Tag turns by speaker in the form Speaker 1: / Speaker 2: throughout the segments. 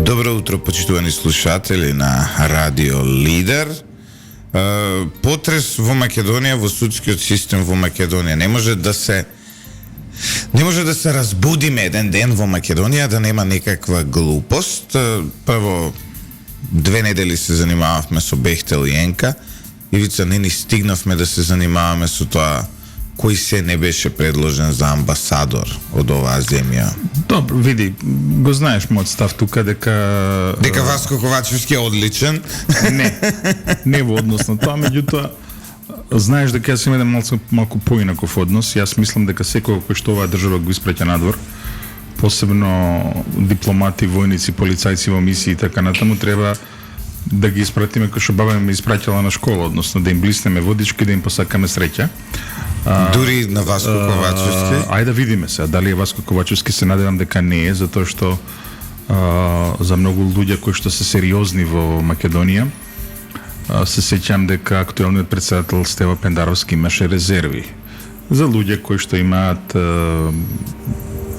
Speaker 1: Добро утро, почитувани слушатели на Радио Лидер. Потрес во Македонија, во судскиот систем во Македонија. Не може да се разбудиме еден ден во Македонија да нема некаква глупост. Прво, 2 недели се занимававме со Бехтел и Енка. Ивица, не ни стигнавме да се занимаваме со тоа кој се не беше предложен за амбасадор од оваа земја.
Speaker 2: Добро, види, го знаеш мојот став тука дека
Speaker 1: Васко Ковачевски е одличен.
Speaker 2: Не во однос на тоа, меѓутоа знаеш дека јас имам малку поинаков однос. Јас мислам дека секој кој што оваа држава го испраќа надвор, посебно дипломати, војници, полицајци во мисии и така натаму, треба да ги испратиме кој што баба ми испраќала на школа, односно да им блиснеме водички, да им посакаме среќа.
Speaker 1: Дури на Васко Ковачевски?
Speaker 2: Ајде да видиме се, дали е Васко Ковачевски, се надевам дека не е, затоа што за многу луѓе кои што се сериозни во Македонија, се сеќам дека актуелниот председател Стева Пендаровски имаше резерви за луѓе кои што имаат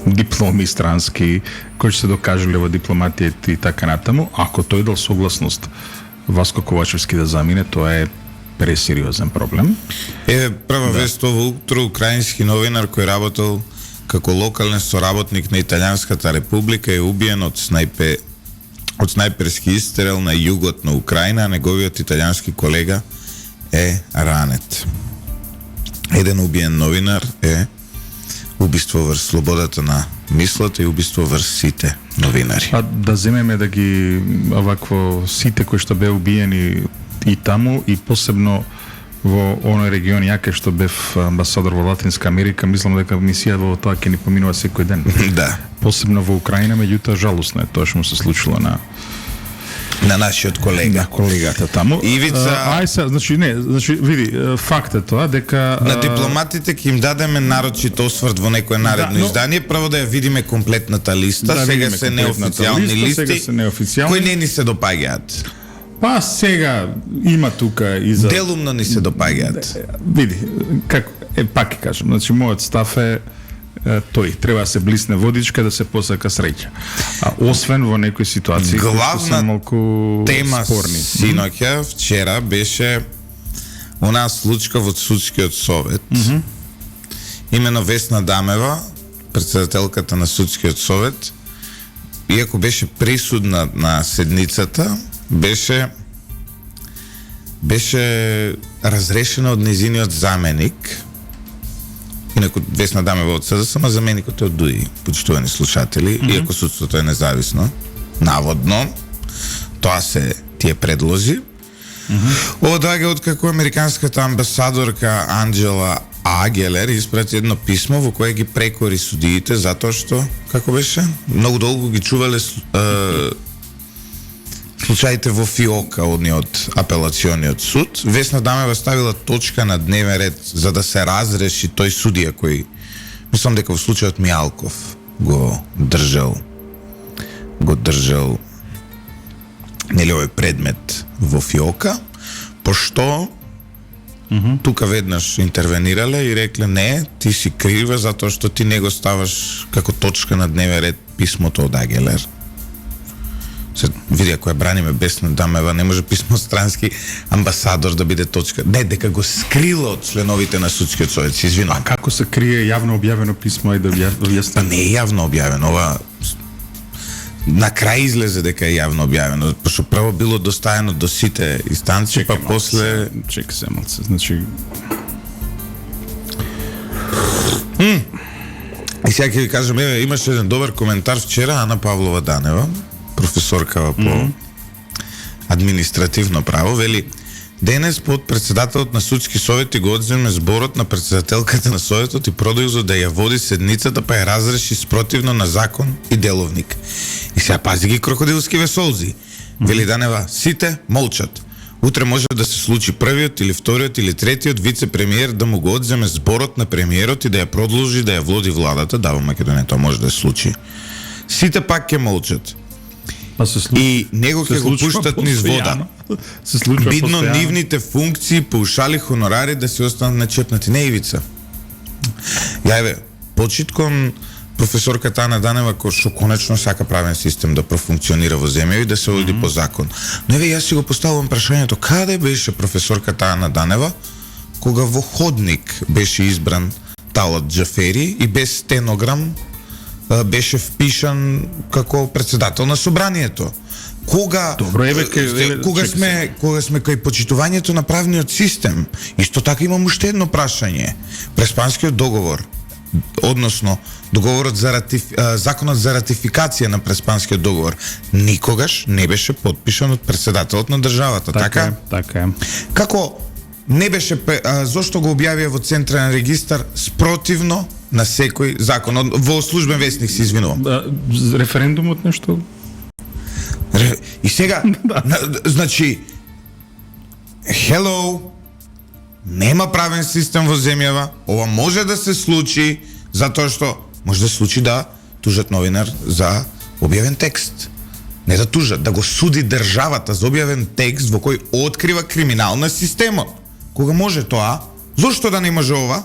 Speaker 2: дипломи странски, кои што се докажале во дипломатијата и така натаму. Ако тој дал согласност Васко Ковачевски да замине, тоа е пресериозен проблем.
Speaker 1: Прва вест ово утро, украински новинар кој работел како локален соработник на Италијанската република е убиен од снайперски истрел на југот на Украина, а неговиот италијански колега е ранет. Еден убиен новинар е убиство врз слободата на мислата и убиство врз сите новинари.
Speaker 2: Да земеме да ги овакво сите кои што беа убиени и таму, и посебно во оној регион јаке што бев амбасадор во Латинска Америка, мислам дека мисија во тоа ќе ни поминува секој ден.
Speaker 1: Да.
Speaker 2: Посебно во Украина, меѓутоа жалосно е тоа што му се случило на
Speaker 1: нашиот колега.
Speaker 2: На колегата таму.
Speaker 1: Ивица,
Speaker 2: значи види, факт е тоа дека
Speaker 1: на дипломатите ќе им дадеме нарочит осврт во некое наредно издание, прво да ја видиме комплетната листа, сега се неофицијални листи, кои не ни се допаѓаат.
Speaker 2: Па сега има тука и за
Speaker 1: делумно ни се допаѓаат.
Speaker 2: Види, како пак ќе кажам, значи мојот став е тој, треба да се блисне водичка, да се посака среќа. А освен во некои ситуации
Speaker 1: главна
Speaker 2: малку
Speaker 1: тема
Speaker 2: спорни.
Speaker 1: Синоќа вчера беше онаа случка во судскиот совет. Имено Весна Дамева, председателката на судскиот совет, иако беше присудна на седницата, беше разрешена од незиниот заменик. Инаку Весна Дамева од СДСМ, ама заменикот е од ДУИ, почитувани слушатели, иако судството е независно, наводно, тоа се тие предлози. Ова доаѓа од како американската амбасадорка Анджела Агелер испрати едно писмо во кое ги прекори судиите затоа што, како беше, многу долго ги чувале случаите во ФИОКа од апелациониот суд. Весна Дамева ставила точка на дневен ред за да се разреши тој судија кој, мислам дека во случајот Мијалков го држал нели овој предмет во ФИОКа, пошто тука веднаш интервенирале и рекле не, ти си крива затоа што ти не го ставаш како точка на дневен ред писмото од Агелер. Се види, ако ја браниме Весна Дамева, не може писмо странски амбасадор да биде точка. Не, дека го скрила од членовите на судскиот совет, се извинувам.
Speaker 2: А како се крие јавно објавено писмо и да објасни?
Speaker 1: Па не е јавно објавено, ова на крај излезе дека е јавно објавено, пошто прво било доставено до сите инстанции, па после
Speaker 2: чека се малце, значи
Speaker 1: И сега ќе ви кажам, имаше еден добар коментар вчера, Ана Павлова Данева, професорка по административно право, вели: денес под председателот на судски совети го одземе зборот на председателката на советот и продолжи да ја води седницата, па ја разреши спротивно на закон и деловник. И сега пази ги крокодилскиве солзи. Вели Данева: сите молчат. Утре може да се случи првиот или вториот или третиот вице-премиер да му го одземе зборот на премиерот и да ја продолжи да ја води владата. Да, во Македонија тоа може да се случи. Сите пак ќе молчат. И него ќе го пуштат низ вода. Бидно нивните функции, паушали, хонорари да се останат начепнати. Не, Ивица. Јајве, почитком професорката Ана Данева што конечно сака правен систем да профункционира во земја и да се оди по закон. Но еве јас си го поставувам прашањето, каде беше професорката Ана Данева кога во ходник беше избран Талат Џафери и без стенограм беше впишан како председател на собранието? Кога
Speaker 2: Добро,
Speaker 1: кога сме кај почитувањето на правниот систем? Исто така имам уште едно прашање. Преспанскиот договор, односно договорот за законот за ратификација на Преспанскиот договор никогаш не беше подпишан од председателот на државата, така?
Speaker 2: Така е.
Speaker 1: Како не беше зошто го објавија во Централен регистар спротивно на секој закон во службен весник, се извинувам.
Speaker 2: Референдумот нешто.
Speaker 1: И сега, значи, hello, нема правен систем во земјава, ова може да се случи, затоа што може да се случи да тужат новинар за објавен текст. Не да тужат, да го суди државата за објавен текст во кој открива криминал на системот. Кога може тоа? Зошто да не може ова?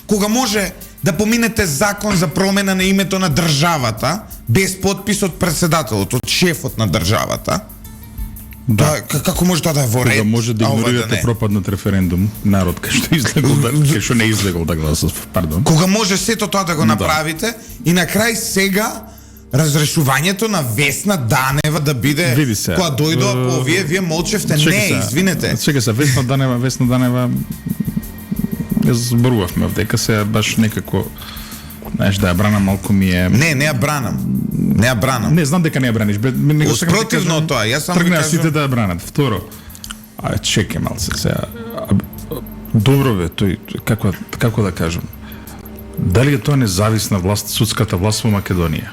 Speaker 1: Кога може да поминете закон за промена на името на државата без подпис од председателот, од шефот на државата? Да. Како може тоа да е во ред?
Speaker 2: Кога може да игнорирате пропаднат референдум, народ кај што излегол кај што не излегол да гласа, пардон.
Speaker 1: Кога може сето тоа да го направите и на крај сега разрешувањето на Весна Данева да биде кога дојдоа по вие молчевте, не, извинете.
Speaker 2: Чека се, Весна Данева ја зборувавме дека се баш некако, знаеш, да ја бранам малку ми е.
Speaker 1: Не ја бранам.
Speaker 2: Не знам дека не ја браниш, него
Speaker 1: сакам да кажам. Тоа, јас само
Speaker 2: тргнаа сите да ја бранат. Второ, чекај малце сега. Добро бе, тој како да кажам. Дали е тоа независна власт, судската власт во Македонија?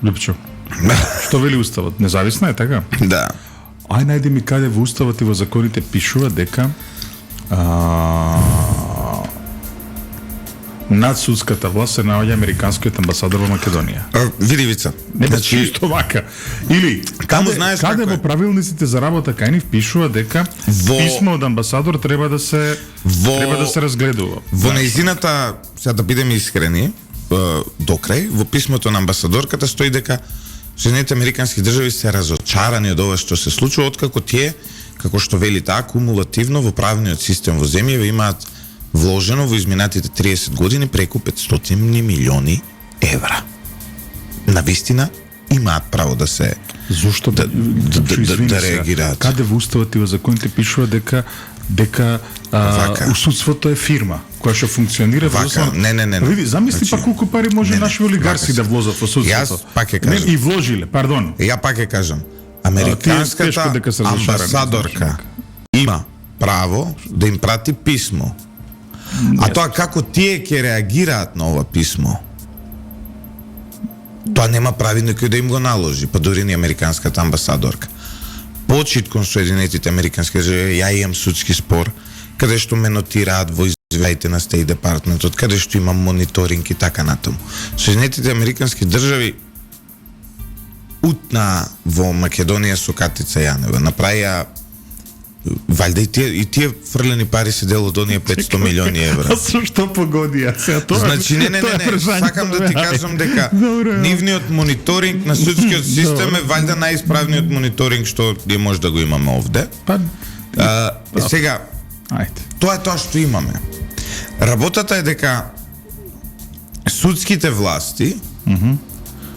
Speaker 2: Лупчо. Што вели уставот? Независна е, така?
Speaker 1: Да.
Speaker 2: Ај најди ми каде во уставот и во законите пишува дека над судската власт се наоѓа американскиот амбасадор во Македонија.
Speaker 1: Види Вица.
Speaker 2: Не значи исто вака. Или каде во правилниците за работа кај ни пишува дека писмо од амбасадор треба да се разгледува.
Speaker 1: Во нејзината, сега да бидеме искрени, до крај, во писмото на амбасадорката стои дека Соединените американски држави се разочарани од ова што се случува, откако тие, како што вели таа, кумулативно во правниот систем во земјава имаат вложено во изминатите 30 години преку 500 милиони евра. Навистина имаат право да се
Speaker 2: Зошто
Speaker 1: да реагираат.
Speaker 2: Каде во уставот и во законите пишува дека судството е фирма која што функционира во
Speaker 1: Не.
Speaker 2: Види, замисли па колку пари може наши олигарси да влозат во судството.
Speaker 1: Јас пак ќе кажам.
Speaker 2: И вложиле, пардон.
Speaker 1: Ја пак ќе кажам. Американската амбасадорка има право да им прати писмо. А тоа како тие ќе реагираат на ова писмо? Тоа нема прави некој да им го наложи, па дури ни американската амбасадорка. Почит кон Соединетите американски држави, ја имам судски спор, каде што ме нотираат во извејаите на Стейт департментот, каде што имам мониторинг и така натаму. Соединетите американски држави утна во Македонија со Катица Јанева, направија валјда и тие фрлени пари се дел од оние 500 милиони евра.
Speaker 2: А што погоди ја сега тоа?
Speaker 1: Значи не, сакам да ти кажам дека нивниот мониторинг на судскиот систем е валјда најисправниот мониторинг што ја може да го имаме овде. Сега тоа е тоа што имаме. Работата е дека судските власти,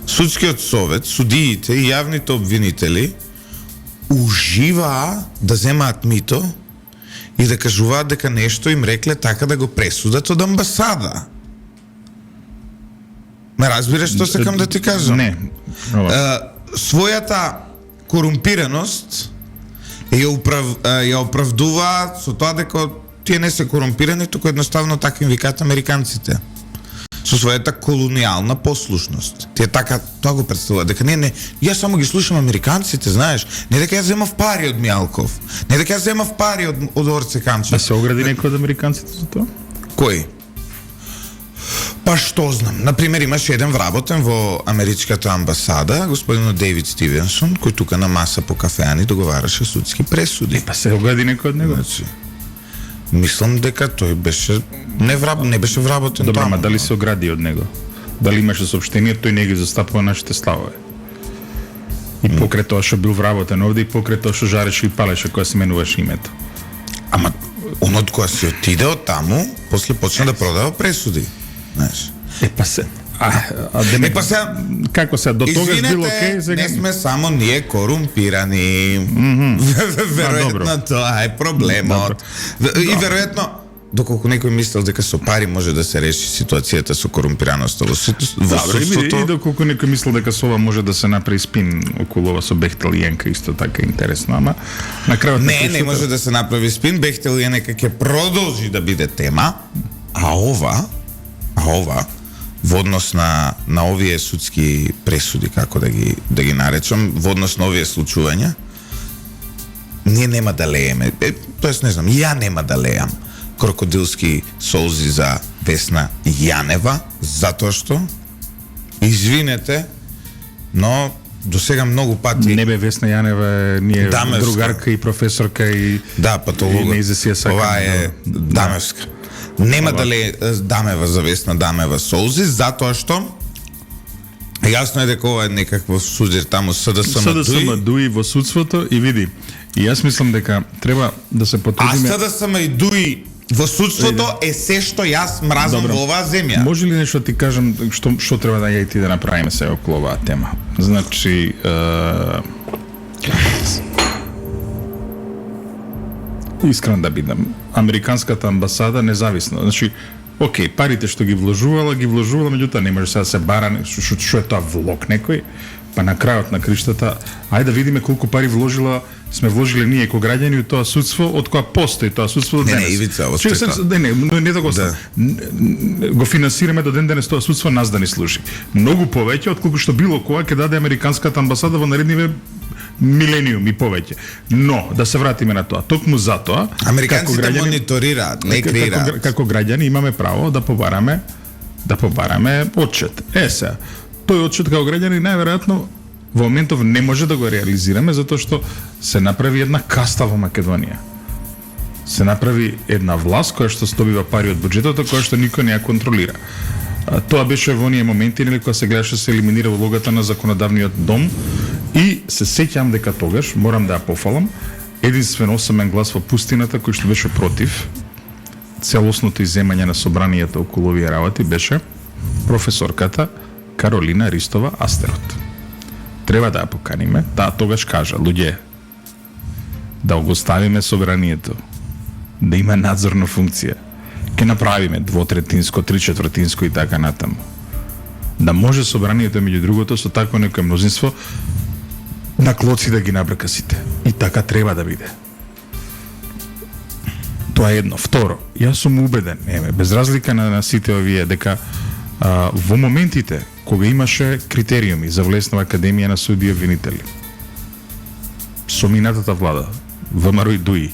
Speaker 1: судскиот совет, судиите и јавните обвинители уживаа да земаат мито и да кажуваат дека нешто им рекле така да го пресудат од амбасада. Ме разбираш што сакам да ти кажам?
Speaker 2: Не.
Speaker 1: Својата корумпираност ја оправдуваат со тоа дека тие не се корумпирани, туку едноставно така им викаат американците. Со својата колонијална послушност. Тие така тоа го представуваат, дека не, јас само ги слушам американците, знаеш, не дека ја земав пари од Мијалков, не дека ја земав пари од Орце Камчев.
Speaker 2: Да се огради некој од американците за тоа?
Speaker 1: Кој? Па што знам, например имаше еден вработен во америчката амбасада, господинот Дейвид Стивенсон, кој тука на маса по кафеани договараше судски пресуди.
Speaker 2: Па се огради некој од него?
Speaker 1: Значи, Мислам дека тој беше не беше вработен
Speaker 2: Добро,
Speaker 1: таму.
Speaker 2: ама дали се огради од него? Дали имаше соопштение, тој не ги застапува нашите ставови? И покрај тоа што бил вработен овде и покрај тоа што жареше и палеше кога се менуваше името.
Speaker 1: Ама онот која си отиде од таму, после почна да продава пресуди. Знаеш.
Speaker 2: Па се демек,
Speaker 1: Па сега,
Speaker 2: како се до тогаш
Speaker 1: извинете,
Speaker 2: било окей, сега
Speaker 1: не сме само ние корумпирани. Веројатно тоа е проблемот. И веројатно доколку некој мислел дека со пари може да се реши ситуацијата со корумпираноста во
Speaker 2: Добро, и
Speaker 1: судството.
Speaker 2: доколку некој мислел дека со ова може да се направи спин околу ова со Бехтел и Јенка, исто така интересно, ама на крајот
Speaker 1: Не може да се направи спин, Бехтел е нека ќе продолжи да биде тема, а ова во однос на овие судски пресуди, како да ги наречам, во однос на овие случувања, ние нема да лееме, тоест не знам, ја нема да леам крокодилски солзи за Весна Јанева, затоа што, извинете, но до сега многу пати...
Speaker 2: Не бе, Весна Јанева ни е
Speaker 1: Дамевска.
Speaker 2: другарка и професорка и
Speaker 1: Да, патолога.
Speaker 2: и не се ја сакам.
Speaker 1: Ова е Дамевска. Нема дали Дамева за Весна Дамева солзи, затоа што јасно е дека ова е некакво судир таму
Speaker 2: СДСМ дуи во судството и види. И јас мислам дека треба да се
Speaker 1: А
Speaker 2: потрудиме.
Speaker 1: СДСМ и дуи во судството е се што јас мразам
Speaker 2: Добро.
Speaker 1: во оваа земја.
Speaker 2: Може ли нешто ти кажам што треба да ја и ти да направиме сега околу оваа тема? Значи, искрен да бидам, американската амбасада независно. Значи, окей, парите што ги вложувала, меѓутоа не може сега да се бара што е тоа влог некој, па на крајот на криштата, ајде да видиме колку пари сме вложили ние како граѓани у тоа судство, од која постои тоа судство до
Speaker 1: Не,
Speaker 2: денес.
Speaker 1: Ивица,
Speaker 2: Чуј,
Speaker 1: остека.
Speaker 2: не да го
Speaker 1: Да.
Speaker 2: го финансираме до ден денес тоа судство нас да ни служи. Многу повеќе од колку што било кога ќе даде американската амбасада во наредниве милениум и повеќе. Но да се вратиме на тоа. Токму затоа
Speaker 1: Американците мониторираат, не креираат.
Speaker 2: како граѓани имаме право да побараме отчет. Сега, тој отчет како граѓани најверојатно во моментов не може да го реализираме затоа што се направи една каста во Македонија. Се направи една власт која што добива пари од буџетот, која што никој не ја контролира. Тоа беше во оние моменти нели кога се гледаше се елиминира улогата на законодавниот дом и се сеќам дека тогаш морам да ја пофалам единствен осамен глас во пустината кој што беше против целосното изземање на собранието околу овие работи беше професорката Каролина Ристова Астерот. Треба да ја поканиме, таа тогаш кажа, луѓе, да го ставиме собранието, да има надзорна функција, ќе направиме двотретинско, тричетвртинско и така натаму. Да може собранието меѓу другото со такво некое мнозинство на клоци да ги набрка сите. И така треба да биде. Тоа е едно. Второ, јас сум убеден, без разлика на сите овие, дека во моментите кога имаше критериуми за влез на Академија на суди и обвинители, со минатата влада, ВМРО и ДУИ,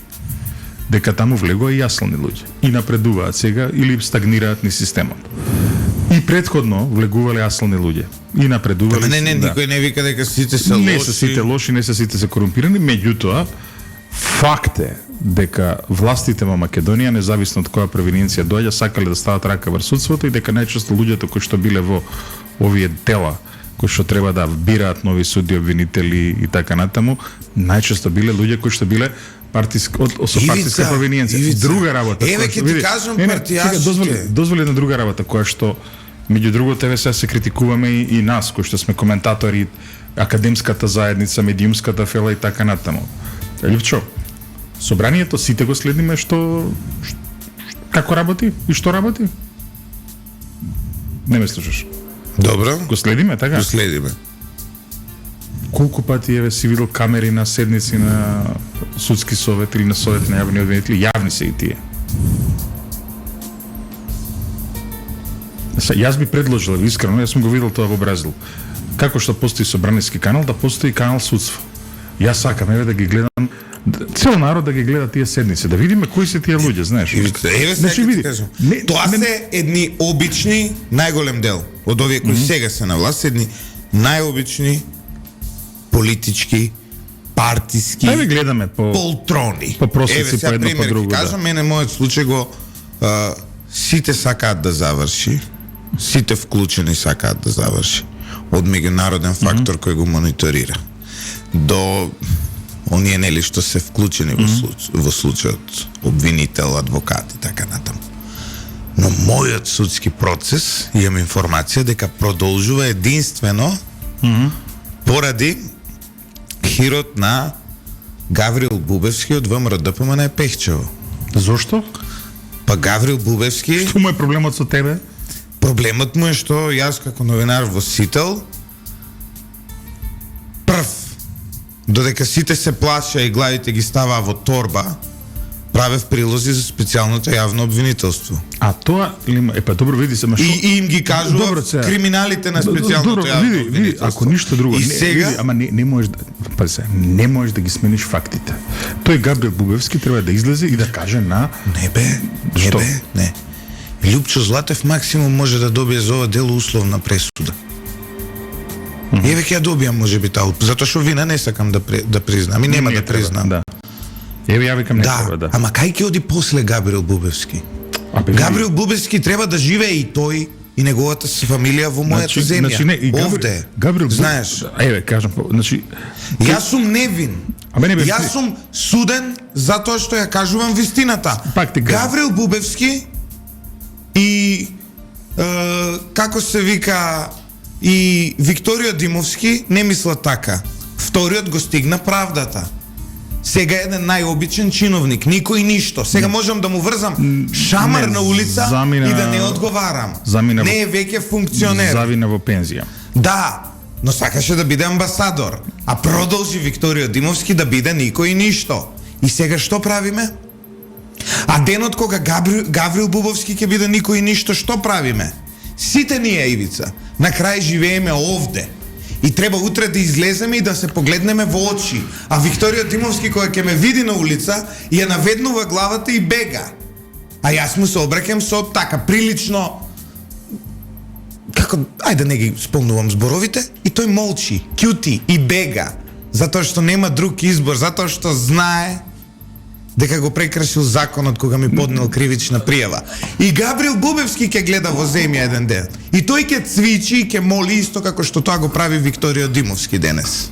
Speaker 2: дека таму влегоа и јаслани луѓе и напредуваат сега или стагнираат ни системот. И претходно влегувале јаслани луѓе и напредувале.
Speaker 1: Не, никој не вика дека сите се лоши.
Speaker 2: Не се сите лоши, не се сите се корумпирани, меѓутоа факт е дека властите во Македонија, независно од која провиненција доаѓа, сакале да стават рака врз судството и дека најчесто луѓето кои што биле во овие тела кои што треба да бираат нови суди, обвинители и така натаму, најчесто биле луѓе кои што биле со партиска провиненција. Друга работа.
Speaker 1: Еве ќе ти кажам партијашки.
Speaker 2: Дозволи една друга работа која што меѓу другото еве сега се критикуваме и нас кои што сме коментатори, академската заедница, медиумската фела и така натаму. Ливчо, собранието сите го следиме како работи и што работи? Не ме слушаш.
Speaker 1: Добро.
Speaker 2: Го следиме, така?
Speaker 1: Го следиме.
Speaker 2: Колку пати еве си видел камери на седници на судски совет или на совет на јавни обвинители? Јавни се и тие. Јас би предложил, искрено, јас сум го видел тоа во Бразил. Како што постои собраниски канал, да постои канал судство. Јас сакам еве да ги гледам, цел народ да ги гледа тие седници, да видиме кои се тие луѓе, знаеш.
Speaker 1: Еве сега ќе ти кажам. Тоа се едни обични, најголем дел од овие кои сега се на власт, едни најобични политички партиски
Speaker 2: Ајде гледаме по
Speaker 1: полтрони.
Speaker 2: по просеци,
Speaker 1: Еве, сега
Speaker 2: по едно, по
Speaker 1: пример
Speaker 2: друго,
Speaker 1: ќе кажам, мене мојот случај го сите сакаат да заврши, сите вклучени сакаат да заврши, од меѓународен фактор кој го мониторира до оние нели што се вклучени во случајот, обвинител, адвокат и така натаму. Но мојот судски процес, имам информација дека продолжува единствено поради хирот на Гаврил Бубевски од ВМРО-ДПМН е Пехчево.
Speaker 2: Зошто?
Speaker 1: Па Гаврил Бубевски,
Speaker 2: Што му е проблемот со тебе?
Speaker 1: проблемот му е што јас како новинар во Сител прв, додека сите се плаша и главите ги ставаа во торба, правев прилози за специјалното јавно обвинителство.
Speaker 2: А тоа или има? Па добро, види се, ма што?
Speaker 1: И им ги кажува
Speaker 2: Добро, сега.
Speaker 1: криминалите на
Speaker 2: Добро,
Speaker 1: специјалното јавно
Speaker 2: види,
Speaker 1: обвинителство.
Speaker 2: ако ништо друго,
Speaker 1: И
Speaker 2: не,
Speaker 1: сега,
Speaker 2: види, ама не можеш да, па се, не можеш да ги смениш фактите. Тој Габриел Бубевски треба да излезе и да каже на
Speaker 1: не бе,
Speaker 2: Што?
Speaker 1: не. Лјупчо Златев максимум може да добие за ова дело условна пресуда. Еве ќе ја добијам можеби таа, затоа што вина не сакам да признам и нема
Speaker 2: Не
Speaker 1: да
Speaker 2: треба,
Speaker 1: признам.
Speaker 2: Да. Еве ја викам не треба,
Speaker 1: Да,
Speaker 2: да.
Speaker 1: ама кај ќе оди после Габриел Бубевски?
Speaker 2: Абе,
Speaker 1: Габриел Бубевски треба да живее и тој и неговата фамилија во мојата земја.
Speaker 2: не, и
Speaker 1: Овде.
Speaker 2: Габриел
Speaker 1: Знаеш,
Speaker 2: Еве, кажам, значи
Speaker 1: јас сум невин.
Speaker 2: Ама не бе,
Speaker 1: Јас сум суден затоа што ја кажувам вистината.
Speaker 2: Пак ти кажам.
Speaker 1: Гаврил Бубевски и како се вика и Викторио Димовски не мислат така. Вториот го стигна правдата. Сега еден најобичен чиновник, никој ништо. Сега можам да му врзам шамар
Speaker 2: Не,
Speaker 1: на улица
Speaker 2: замина-
Speaker 1: и да не одговарам.
Speaker 2: замина во-
Speaker 1: Не е веќе функционер.
Speaker 2: завина во пензија.
Speaker 1: Да, но сакаше да биде амбасадор, а продолжи Викторио Димовски да биде никој ништо. И сега што правиме? А денот кога Гаврил Бубовски ќе биде никој ништо, што правиме? Сите ние, Ивица, на крај живееме овде. И треба утре да излеземе и да се погледнеме во очи. А Викторио Димовски која ќе ме види на улица, ја наведнува главата и бега. А јас му се обраќам со така прилично како, ајде да не ги спомнувам зборовите, и тој молчи, кјути и бега, затоа што нема друг избор, затоа што знае дека го прекршил законот кога ми поднел кривична пријава. И Габриел Бубевски ќе гледа во земја еден ден. И тој ќе цвичи и ќе моли исто како што тоа го прави Викторио Димовски денес.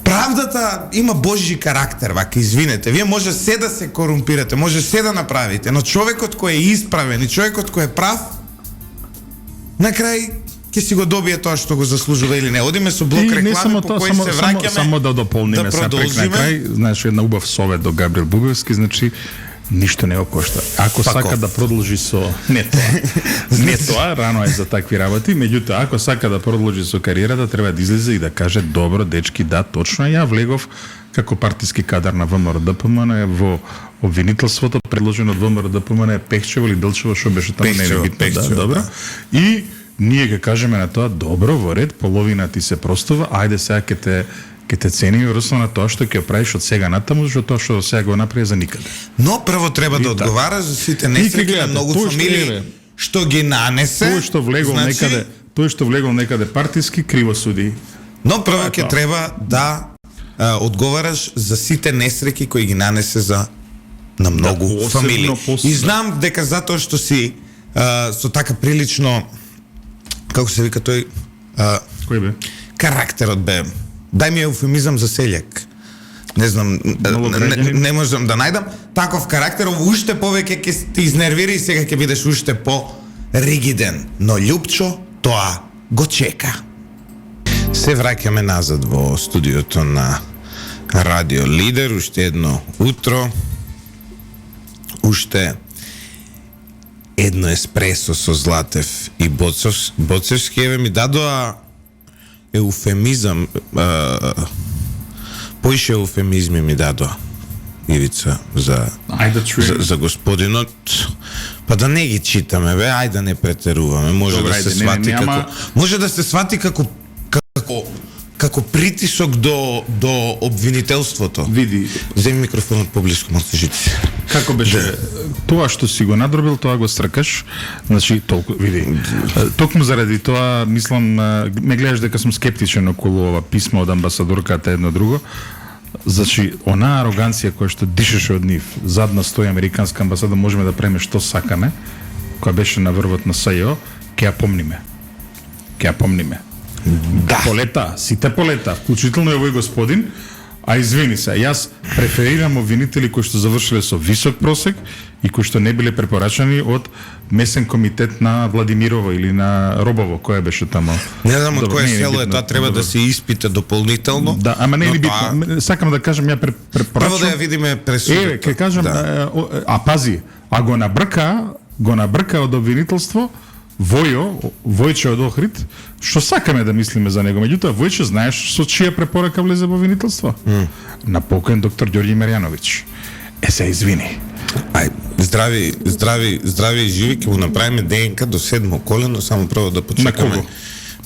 Speaker 1: Правдата има божји карактер, вака, извинете. Вие може се да се корумпирате, може се да направите, но човекот кој е исправен и човекот кој е прав, на крај ќе си го добие тоа што го заслужува или не. Одиме со блок
Speaker 2: И не
Speaker 1: реклами
Speaker 2: само
Speaker 1: по
Speaker 2: тоа,
Speaker 1: кои се враќаме.
Speaker 2: само да дополниме
Speaker 1: да
Speaker 2: сега пред на
Speaker 1: продолжиме.
Speaker 2: крај, знаеш, една убав совет до Габриел Бубевски, значи ништо не го кошта. Ако сака
Speaker 1: Паков.
Speaker 2: да продолжи со не тоа, рано е за такви работи, меѓутоа ако сака да продолжи со кариерата, треба да излезе и да каже добро дечки, да, точно ја влегов како партиски кадар на ВМРО-ДПМН во обвинителството предложено од ВМРО-ДПМН Пехчево или Делчево, што беше таму, не е
Speaker 1: Пехчево,
Speaker 2: битно,
Speaker 1: Пехчево,
Speaker 2: да, добро. И ние ќе кажеме на тоа, добро, во ред, половина ти се простува, ајде сега ќе те ценим врсно на тоа што ќе правиш од сега натаму, зашто тоа што сега го направи за никаде.
Speaker 1: Но прво треба да
Speaker 2: И така.
Speaker 1: одговара за сите
Speaker 2: И
Speaker 1: несреќи
Speaker 2: гледате,
Speaker 1: на многу
Speaker 2: тој што
Speaker 1: фамилии
Speaker 2: е,
Speaker 1: што ги нанесе.
Speaker 2: Тој што влегол некаде партиски криво суди.
Speaker 1: Но прво ќе
Speaker 2: тоа.
Speaker 1: треба да одговараш за сите несреќи кои ги нанесе на многу
Speaker 2: посебно,
Speaker 1: фамилии.
Speaker 2: посебно.
Speaker 1: И знам дека затоа што си со така прилично, како се вика тој,
Speaker 2: Кој бе?
Speaker 1: карактерот бе. Дај ми еуфемизам за селјак. Не знам, не можам да најдам таков карактер, уште повеќе ќе те изнервира и сега ќе бидеш уште по-ригиден. Но Љупчо тоа го чека. Се враќаме назад во студиото на Радио Лидер, уште едно утро, уште едно еспресо со Златев и Боцевски. Еве ми дадоа еуфемизам, поише еуфемизми ми дадоа, Ивица, за господинот. Па да не ги читаме, бе, ајде да не претеруваме. Може
Speaker 2: Добре,
Speaker 1: да се
Speaker 2: ајде,
Speaker 1: свати
Speaker 2: не,
Speaker 1: како
Speaker 2: ама-
Speaker 1: може да се свати како како притисок до обвинителството.
Speaker 2: Види,
Speaker 1: Земи микрофонот поблиску, можете се.
Speaker 2: како беше тоа што си го надробил, тоа го стркаш. Значи толку види. Токму заради тоа мислам ме гледаш дека сум скептичен околу ова писмо од амбасадорката едно друго. Значи, она ароганција која што дишеше од нив, задна стои американска амбасада, можеме да преме што сакаме, која беше на врвот на СЈО, ќе ја помниме. Ќе ја помниме.
Speaker 1: Да.
Speaker 2: Полета, сите полета, вклучително и овој господин, а извини се, јас преферирам обвинители кои што завршиле со висок просек и кои што не биле препорачани од месен комитет на Владимирово или на Робово, која беше тамо.
Speaker 1: Не знам од
Speaker 2: Добро,
Speaker 1: кое
Speaker 2: не е
Speaker 1: село е
Speaker 2: битно.
Speaker 1: тоа, треба да се испита дополнително.
Speaker 2: Да, ама не е
Speaker 1: но
Speaker 2: ни
Speaker 1: тоа-
Speaker 2: битно. Сакам да кажам, ја
Speaker 1: Прво
Speaker 2: препорачувам.
Speaker 1: да ја видиме пресудата.
Speaker 2: Еве, ќе кажам,
Speaker 1: Да.
Speaker 2: пази, а го набрка од обвинителство Војче од Охрид, што сакаме да мислиме за него. Меѓутоа, Војче знаеш со чија препорака влезе во обвинителство? На покоен доктор Ѓорѓи Марјановиќ. Се извини.
Speaker 1: Ај, здрави и живи, ќе му направиме ДНК до 7 колено, само прво да
Speaker 2: На
Speaker 1: почекаме
Speaker 2: кого?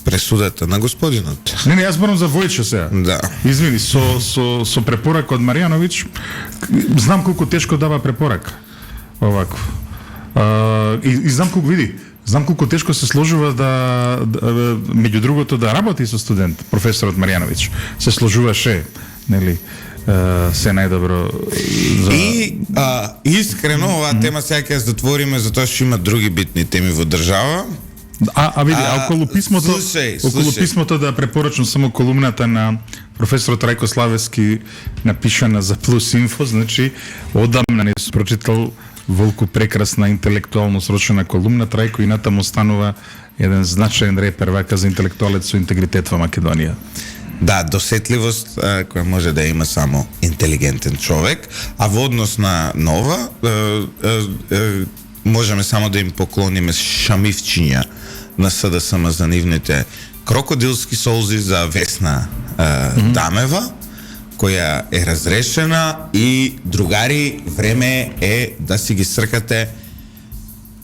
Speaker 1: пресудата на господинот.
Speaker 2: Не, јас зборам за Војче сега.
Speaker 1: Да.
Speaker 2: Извини, со препорака од Марјановиќ, знам колку тешко дава препорака. Овако. И знам колку види, знам колку тешко се сложува меѓу другото да работи со студент, професорот Марјановиќ. Се сложуваше, нели, се најдобро за...
Speaker 1: И искрено оваа тема сега ќе ја затвориме затоа што има други битни теми во држава.
Speaker 2: види, околу писмото,
Speaker 1: слушај.
Speaker 2: писмото да препорачам само колумната на професорот Рајко Славевски напишана за Плюс Инфо, значи одамна не сум прочитал волку прекрасна интелектуално срочена колумна, Трајко и натаму станува еден значаен репер вака за интелектуалец со интегритет во Македонија.
Speaker 1: Да, досетливост која може да има само интелигентен човек, а во однос на нова можеме само да им поклониме шамивчиња на СДСМ за нивните крокодилски солзи за Весна Дамева, која е разрешена и другари, време е да си ги сркате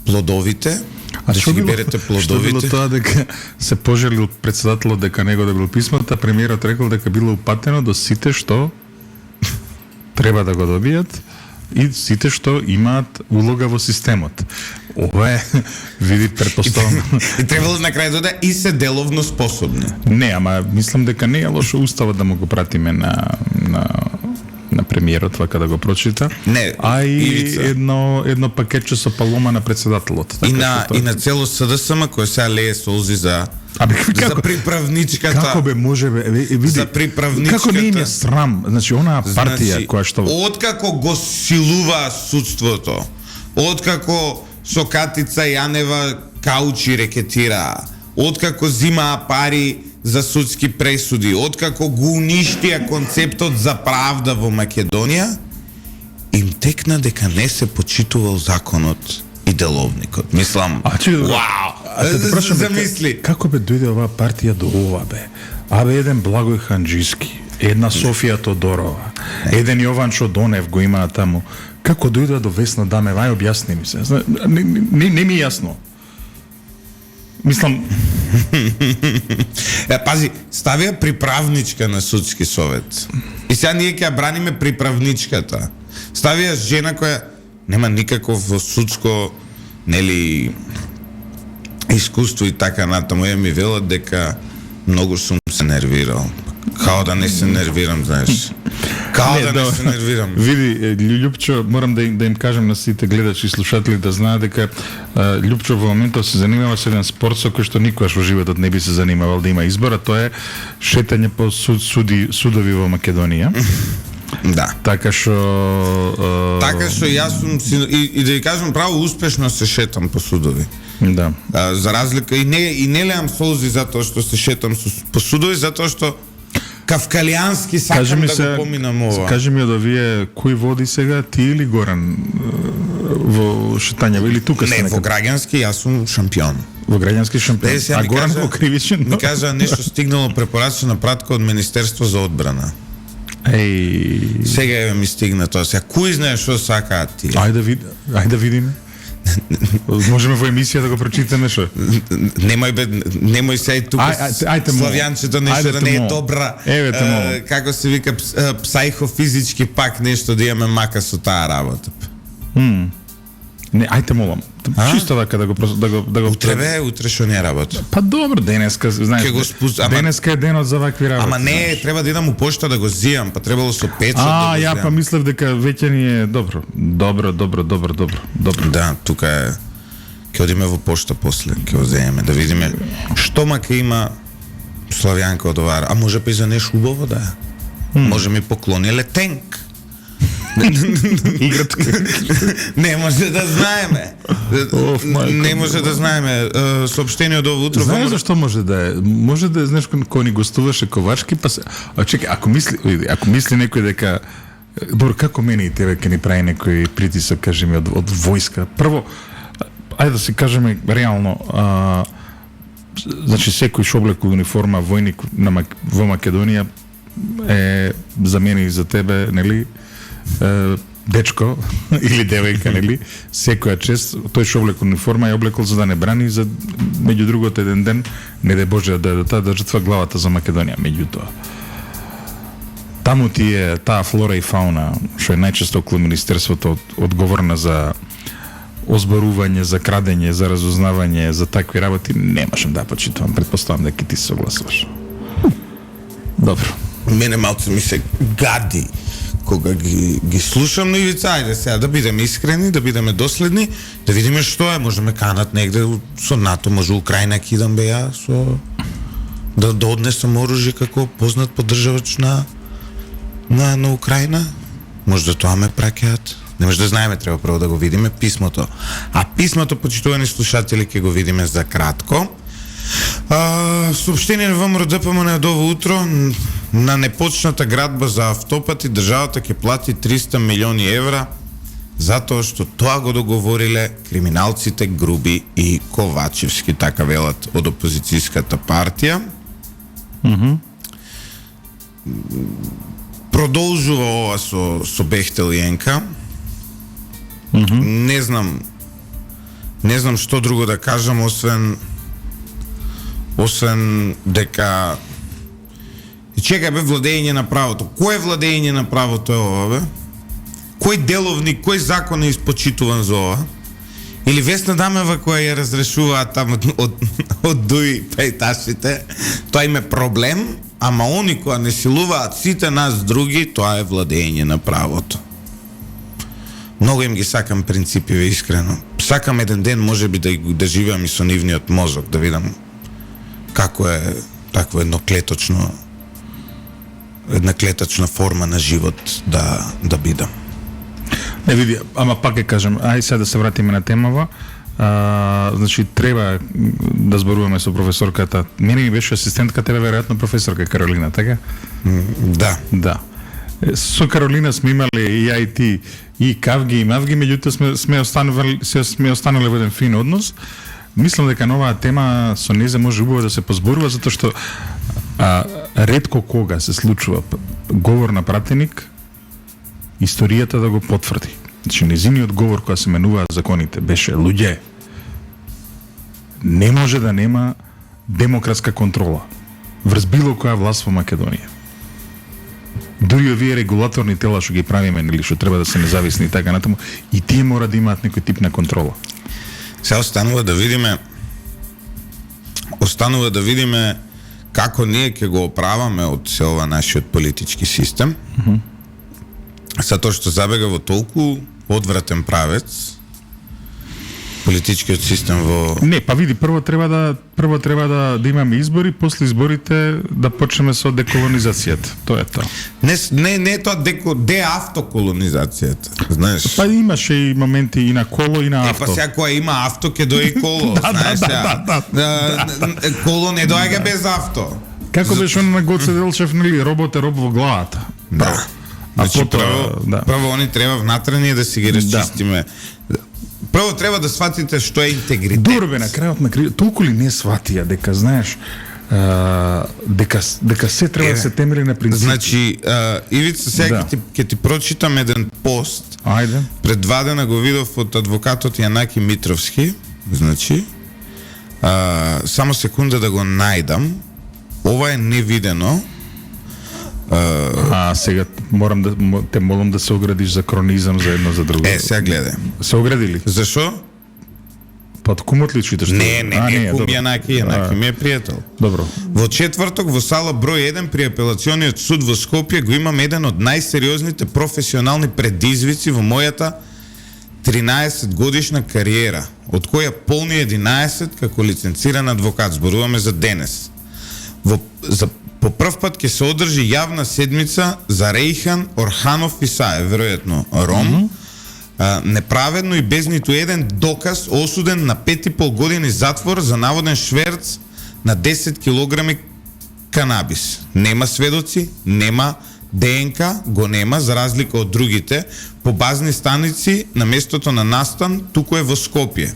Speaker 1: плодовите, да си ги берете
Speaker 2: Што било
Speaker 1: плодовите.
Speaker 2: тоа дека се пожалил председателот дека него да бил писмото, а премиерот рекол дека било упатено до сите што треба да го добијат и сите што имаат улога во системот. Ова е, види, предпоставам.
Speaker 1: И требало на крај дода и се деловно способни.
Speaker 2: Не, ама мислам дека не е лошо уставот да му го пратиме на премиерот вака да го прочита.
Speaker 1: Не,
Speaker 2: а и
Speaker 1: Ивица.
Speaker 2: едно пакетче со палома на председателот.
Speaker 1: И
Speaker 2: што
Speaker 1: на цело СДСМ кој сега лее солзи за
Speaker 2: како?
Speaker 1: за приправничката.
Speaker 2: Како бе може бе, види.
Speaker 1: За приправничката.
Speaker 2: Како не им е срам? Значи онаа партија која што
Speaker 1: Откако го силува судството, откако со Катица Јанева каучи рекетира, откако зимаа пари за судски пресуди, откако го уништија концептот за правда во Македонија, им текна дека не се почитувал законот и деловникот. Мислам, вау!
Speaker 2: Те прашам,
Speaker 1: Замисли.
Speaker 2: како бе дојде оваа партија до ова бе? Абе еден Благој Ханџиски, една Софија Тодорова, еден Јован Чодонев го имаа таму. Како дојде до Весна Дамева? Ај објасни ми се. Не ми е јасно. Мислам,
Speaker 1: Пази, ставија приправничка на судски совет. И сега ние ќе ја браниме приправничката. Ставија жена која нема никаков судско, нели, искуство и така натаму. Ја ми велат дека многу сум се нервирал. Као да не се нервирам, знаеш. Као да не се нервирам.
Speaker 2: Види, Љупчо, морам да им кажам на сите гледачи и слушатели да знаат дека Љупчо во моментот се занимава со еден спорт со кој што никогаш во животот не би се занимавал да има избор, а тоа е шетање по судови во Македонија.
Speaker 1: Да.
Speaker 2: Така што
Speaker 1: јас сум и да ви кажам право успешно се шетам по судови.
Speaker 2: Да.
Speaker 1: За разлика и не леам солзи затоа што се шетам по судови, затоа што кавкалијански сакам да го поминам ова.
Speaker 2: Кажи ми од овие кој води сега, ти или Горан во шетање или тука сте
Speaker 1: Не, во граѓански јас сум шампион.
Speaker 2: Во граѓански шампион. А Горан во кривичен.
Speaker 1: Ми кажа нешто стигнало препорачена пратка од Министерство за одбрана.
Speaker 2: Еј.
Speaker 1: Сега ми стигна тоа. Сега кој знае што сакаат тие?
Speaker 2: Ајде да видиме. Можеме во емисија да го прочитаме што?
Speaker 1: Немој се тук
Speaker 2: ајте,
Speaker 1: славјанчето нешто да не е добра.
Speaker 2: Еве те молам.
Speaker 1: Како се вика психофизички пак нешто да имаме мака со таа работа.
Speaker 2: Не, ајте молам. Чисто така да го
Speaker 1: Утре што не работи.
Speaker 2: Па добро, денеска, знаеш. Денеска е денот за вакви работи.
Speaker 1: Ама не, треба да идам у пошта да го зијам, па требало со печат да го
Speaker 2: ја
Speaker 1: зијам.
Speaker 2: па мислев дека веќе ни е добро. Добро.
Speaker 1: Да, тука е. Ќе одиме во пошта после, ќе го земеме да видиме што мака има Славјанка од оваа. А може па и за нешто убаво да е. Може ми поклони летенк.
Speaker 2: Играта.
Speaker 1: Не може да знаеме. Не може да знаеме. Сообщение од ово утро.
Speaker 2: Знаеш зашто може да е? Може да е, знаеш, кој ни гостуваше Ковачки, па се... А чекай, ако мисли некој дека добро, како мене и тебе ќе ни прави некој притисок, кажеме, од војска. Прво, ајде да си кажеме реално, значи секој што облекува униформа војник во Македонија е за мене и за тебе, нели, дечко или девојка, нели, секоја чест, тој што облекол униформа ја облекол за да не брани, за меѓу другото еден ден, не де Боже да жртва главата за Македонија, меѓутоа. Таму ти е таа флора и фауна, што е најчесто околу Министерството одговорна за озборување, за крадење, за разузнавање, за такви работи, немашам да почитувам, предпоставам дека ти се согласуваш. Добро.
Speaker 1: Мене малце ми се гади кога ги слушам, но Ивица, ајде сега да бидеме искрени, да бидеме доследни, да видиме што е, можеме канат негде со НАТО, може Украина кидам бе ја, со да однесам оружје како познат поддржавач на Украина, може да тоа ме праќаат. Не може да знаеме, треба прво да го видиме писмото. А писмото, почитувани слушатели, ќе го видиме за кратко. Сообщение на ВМРО ДПМН од ово утро: на непочната градба за автопати државата ќе плати 300 милиони евра затоа што тоа го договориле криминалците Груби и Ковачевски, така велат од опозицијската партија. Продолжува ова со Бехтел и Енка. Не знам што друго да кажам, освен дека чекај бе, владење на правото. Кој владење на правото е ова бе? Кој деловник, кој закон е испочитуван за ова? Или Весна Дамева која ја разрешуваат таму од Дуи пајташите, тоа им е проблем, ама они која не силуваат сите нас други, тоа е владење на правото. Многу им ги сакам принципиве, искрено. Сакам еден ден можеби да живеам и со нивниот мозок, да видам како е такво една клеточна форма на живот да бидам.
Speaker 2: Не види, ама пак ќе кажам, ај сега да се вратиме на темава. Значи треба да зборуваме со професорката. Мене ми беше асистентка, тебе веројатно професорка Каролина, така? Да. Со Каролина сме имали и ја и ти и кавги и мавги, меѓутоа сме останале во еден фин однос. Мислам дека новаа тема со незе може убаво да се позборува, затоа што ретко кога се случува говор на пратеник, историјата да го потврди. Значи, незиниот говор која се менуваат законите беше: луѓе, не може да нема демократска контрола врз било која власт во Македонија. Дури овие регулаторни тела што ги правиме, нели, што треба да се независни и така натаму, и тие мора да имаат некој тип на контрола.
Speaker 1: Сега останува да видиме како ние ќе го оправаме од се ова нашиот политички систем. Затоа што забега во толку одвратен правец политичкиот систем во...
Speaker 2: Не, па види, прво треба да имаме избори, после изборите да почнеме со деколонизацијата. Тоа е тоа.
Speaker 1: Не е тоа деавтоколонизацијата, знаеш.
Speaker 2: Па имаше и моменти и на коло и на авто.
Speaker 1: Па сега која има авто ќе дое и коло, знаеш сега. Коло не доаѓа без авто.
Speaker 2: Како беше на Гоце Делчев, нели, робот е роб во главата.
Speaker 1: Да. Значи, прво они треба внатре ние да си ги расчистиме. Прво треба да сватите што е интегритет.
Speaker 2: Добро бе, на крајот толку ли не сватија дека, знаеш, дека се треба да се темели на принципи.
Speaker 1: Значи, Ивица, сега
Speaker 2: Да.
Speaker 1: ќе ти прочитам еден пост.
Speaker 2: Ајде.
Speaker 1: Пред 2 дена го видов од адвокатот Јанаки Митровски. Значи, само секунда да го најдам. Ова е невидено.
Speaker 2: Сега те молам да се оградиш за кронизам за едно за друго.
Speaker 1: Сега гледај.
Speaker 2: Се оградили?
Speaker 1: Зашо?
Speaker 2: Под кумот ли читаш?
Speaker 1: Не, кум
Speaker 2: добро.
Speaker 1: Јанаки ми е пријател.
Speaker 2: Добро.
Speaker 1: Во четврток во сала број 1 при апелациониот суд во Скопје го имам еден од најсериозните професионални предизвици во мојата 13 годишна кариера, од која полни 11 како лиценциран адвокат. Зборуваме за денес. По прв пат ќе се одржи јавна седмица за Рейхан Орханов Исаев, веројатно Ром, неправедно и без ниту еден доказ осуден на 5,5 години затвор за наводен шверц на 10 килограми канабис. Нема сведоци, нема ДНК, го нема, за разлика од другите, по базни станици на местото на настан, туку е во Скопје.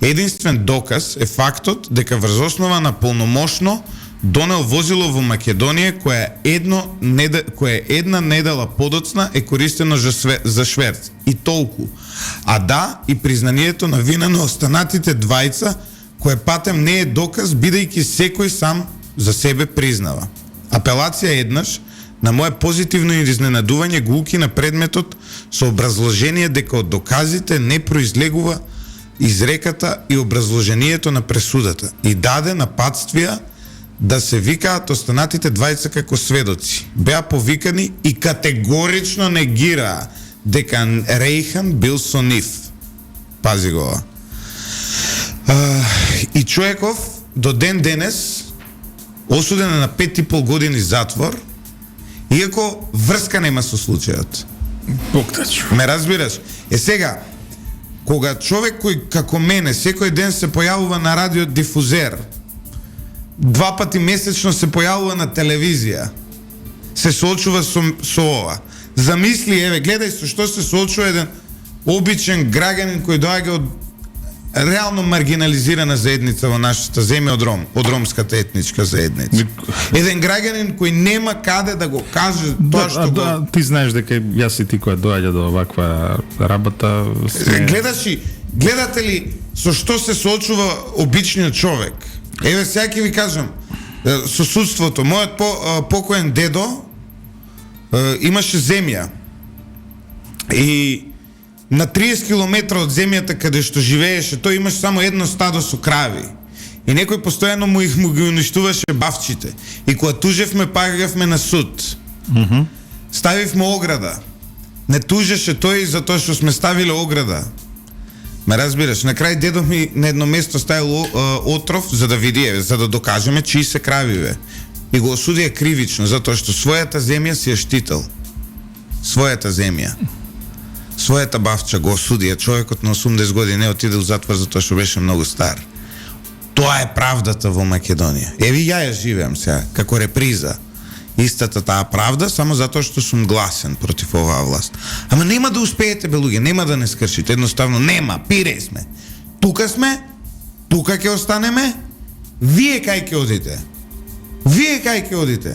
Speaker 1: Единствен доказ е фактот дека врз основа на полномошно донел возило во Македонија која една недела подоцна е користено за шверц. И толку. А да, и признанието на вина на останатите двајца, кој патем не е доказ, бидејќи секој сам за себе признава. Апелација еднаш на моje позитивно изненадување го укина предметот со образложение дека од доказите не произлегува изреката и образложението на пресудата и даде напатствија да се викаат останатите двајца како сведоци. Беа повикани и категорично негираа дека Рейхан бил со нив. Пази го. И човеков до ден денес осуден е на 5,5 години затвор, иако врска нема со случајот.
Speaker 2: Боктачу.
Speaker 1: Ме разбираш? Сега, кога човек кој како мене секој ден се појавува на радиодифузер, 2 пати месечно се појавува на телевизија, се соочува со ова. Замисли, гледај со што се соочува еден обичен граѓанин кој доаѓа од реално маргинализирана заедница во нашата земја од ромската етничка заедница. Еден граѓанин кој нема каде да го каже тоа што го...
Speaker 2: Ти знаеш дека јас и ти која доаѓа до оваква работа...
Speaker 1: Гледате ли со што се соочува обичниот човек? Сега ќе ви кажам, со судството, мојот покоен дедо имаше земја и на 30 километра од земјата каде што живееше, тој имаше само едно стадо со крави. И некој постојано му ги уништуваше бавчите. И кога тужевме, пагавме на суд. Ставивме ограда. Не тужеше тој за тоа што сме ставиле ограда. Ме разбираш, на крај дедо ми на едно место ставил отров за да види, за да докажеме чии се крави, И го осудија кривично, затоа што својата земја си ја штител. Својата земја. Својата бавча го осудија. Човекот на 80 години не отиде у затвор затоа што беше многу стар. Тоа е правдата во Македонија. Ја живеам сега, како реприза. Истата таа правда, само затоа што сум гласен против оваа власт. Ама нема да успеете, бе луѓе, нема да не скршите, едноставно нема, пиреј сме. Тука сме, тука ќе останеме, вие кај ќе одите? Вие кај ќе одите?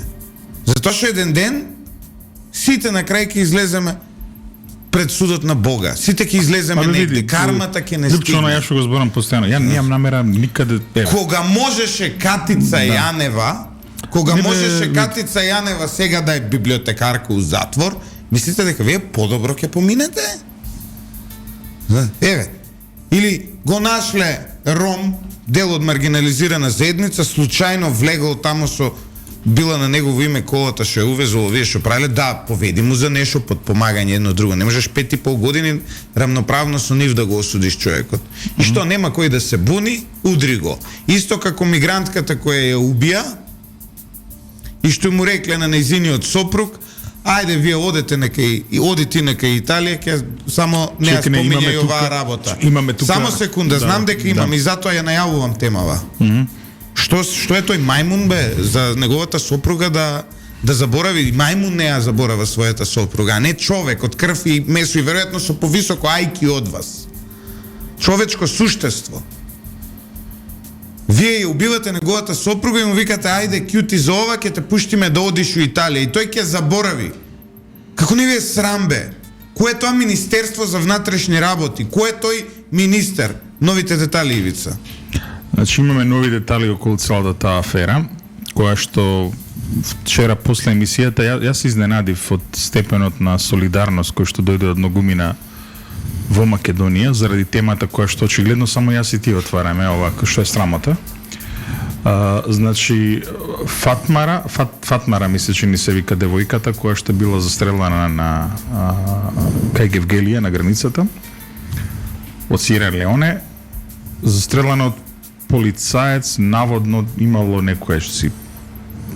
Speaker 1: Затоа што еден ден сите на крај ќе излеземе пред судот на Бога. Сите ќе излеземе негде, кармата ќе не стигне.
Speaker 2: Јас што го зборам постојано. Ја немам намера никаде.
Speaker 1: Кога можеше Катица Јанева, Катица Јанева сега да е библиотекарка у затвор, мислите дека вие подобро ќе поминете? Или го нашле Ром, дел од маргинализирана заедница, случајно влегол таму со била на негово име колата што ја увезоло, вие што правиле, да, поведи му за нешто, подпомагање едно друго. Не можеш 5,5 години рамноправно со нив да го осудиш човекот. И што нема кој да се буни, удри го. Исто како мигрантката која ја убија, и што му рекле на нејзиниот сопруг, ајде вие одите нека Италија, ќе само не ја спомињај оваа работа. Само секунда, знам дека имам и затоа ја најавувам темава. Што е тој мајмун, бе, за неговата сопруга да заборави? Мајмун не ја заборава својата сопруга, а не човек од крв и месо и веројатно со повисоко IQ од вас. Човечко суштество. Вие ја убивате неговата сопруга и му викате ајде кјути за ова, ќе те пуштиме да одиш у Италија и тој ќе заборави. Како не ви е срам бе? Кој е тоа Министерство за внатрешни работи? Кој е тој министер? Новите детали, Ивица.
Speaker 2: Значи имаме нови детали околу целата таа афера, која што вчера после емисијата јас се изненадив од степенот на солидарност кој што дојде од многумина во Македонија заради темата која што очигледно само јас и ти отвараме ова што е срамота. Значи Фатмара мисля че ни се вика девојката која што била застрелана на кај Гевгелија на границата од Сиера Леоне, застрелана од полицаец, наводно имало некоја си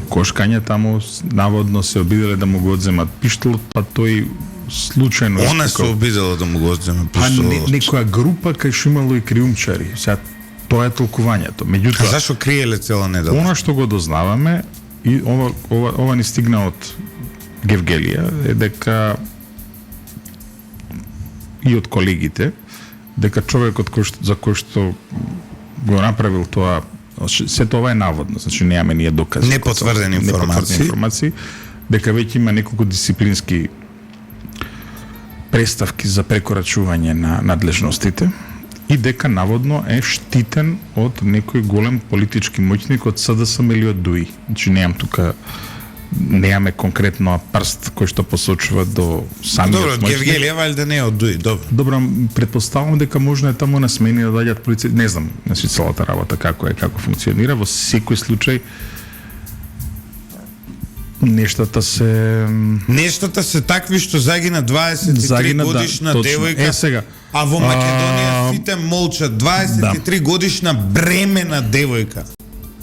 Speaker 2: кошкање таму, наводно се обиделе да му го одземат пиштолот, па тој случајно
Speaker 1: Она се обидела да му го одземе пиштолот.
Speaker 2: Некоја група кај што имало и криумчари. Сега тоа е толкувањето. Меѓутоа,
Speaker 1: зашо криеле цела недела?
Speaker 2: Она што го дознаваме и ова ни стигна од Гевгелија е дека и од колегите дека човекот за кој што го направил тоа, се тоа е наводно, значи немаме ние докази.
Speaker 1: Непотврдени информации,
Speaker 2: дека веќе има неколку дисциплински преставки за прекорачување на надлежностите и дека наводно е штитен од некој голем политички моќник од СДСМ или од ДУИ. Значи немаме конкретно прст кој што посочува до самиот моќник.
Speaker 1: Добро, Гевгелија валјда не е од ДУИ, добро.
Speaker 2: Добро, предпоставувам дека можно е таму на смени да доаѓаат полицаи, не знам, значи целата работа како функционира, во секој случај нештата се
Speaker 1: такви што загина 23 годишна девојка.
Speaker 2: Сега.
Speaker 1: А во Македонија сите молчат. 23 годишна бремена девојка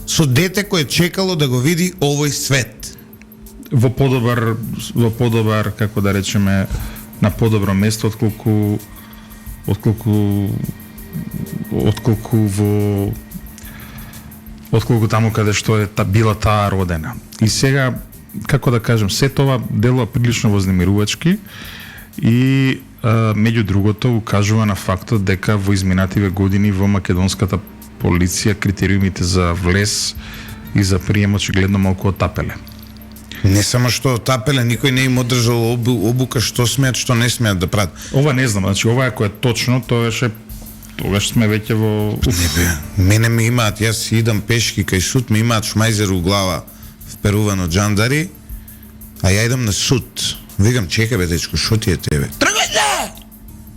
Speaker 1: со дете кое чекало да го види овој свет.
Speaker 2: Во подобар, како да речеме, на подобро место отколку таму каде што е била таа родена. И сега, како да кажем, се тоа делува прилично вознемирувачки и меѓу другото укажува на фактот дека во изминативе години во македонската полиција критериумите за влез и за прием очигледно малку отапеле.
Speaker 1: Не само што отапеле, никој не им одржал обука што смеат, што не смеат да прават.
Speaker 2: Ова не знам, значи ова е кој е точно, тогаш сме веќе во...
Speaker 1: Мене ми имаат, јас идам пешки кај суд, ми имаат шмајзер у глава вперуван од джандари, а ја идам на суд. Викам, чекај бе, дечко, шо ти е тебе? Тргајте!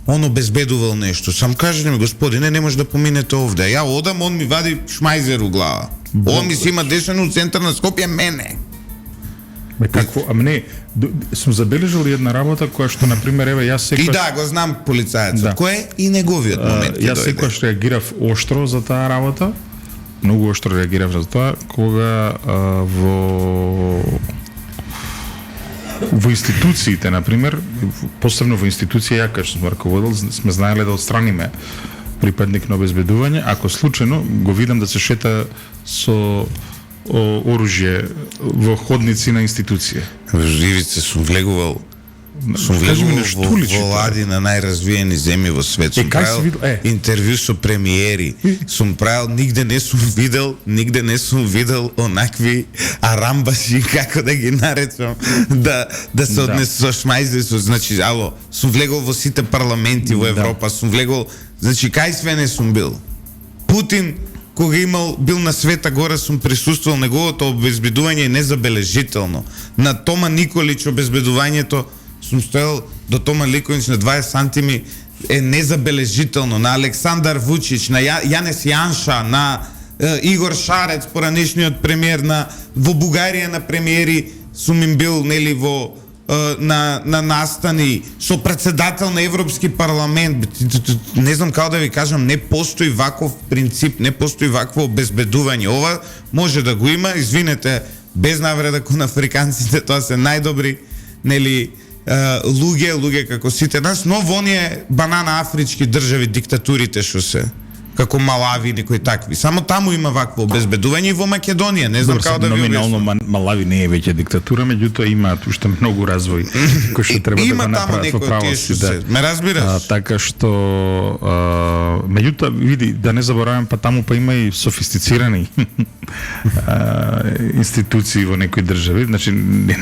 Speaker 1: Он обезбедувал нешто. Сам кажа ми, господине, не може да поминете овде. Ја одам, он ми вади шмајзер у глава. Он ми се има десено у центар на Скопје мене.
Speaker 2: Бе, какво? Ама не, сум забележал една работа која што, например, еве, јас секојаш...
Speaker 1: И да, го знам полицаецот, кој е и неговиот момент.
Speaker 2: Јас секојаш реагирав оштро за таа работа, многу оштро реагирав за тоа, кога во институциите, например, посебно во институција, ја кај што сум раководел, сме знаеле да отстраниме припадник на обезбедување, ако случајно го видам да се шета со оружје во ходници на институција.
Speaker 1: Живице сум влегувал во лади на најразвиени земји во свет. Сум правил интервју со премиери. Сум правил, нигде не сум видел онакви арамбаши, како да ги наречам, да се однесу со шмајзе, значи, сум влегол во сите парламенти во Европа, сум влегол, значи, кај све не сум бил. Путин, кога бил на Света Гора, сум присуствувал, неговото обезбедување е незабележително. На Тома Николич обезбедувањето сум стоел до Тома Николич на 20 сантими е незабележително. На Александар Вучич, на Јанес Јанша, на Игор Шарец, поранешниот премиер, во Бугарија на премиери сум им бил, нели, на настани со председател на Европски парламент. Не знам како да ви кажам, не постои ваков принцип, не постои вакво обезбедување. Ова може да го има, извинете, без навреда кон африканците, тоа се најдобри, нели, луѓе како сите нас, но во оние банана афрички држави, диктатурите што се. како Малави, некои такви. Само таму има вакво обезбедување и во Македонија, не знам како да ви
Speaker 2: номинално
Speaker 1: објаснам.
Speaker 2: Малави не е веќе диктатура, меѓутоа имаат уште многу развој кој што треба да
Speaker 1: Има
Speaker 2: го
Speaker 1: таму
Speaker 2: направат во
Speaker 1: некои од тие што
Speaker 2: правост.
Speaker 1: се, ме разбираш?
Speaker 2: Така што меѓутоа види да не заборавам, па таму па има и софистицирани институции во некои држави, значи
Speaker 1: Не,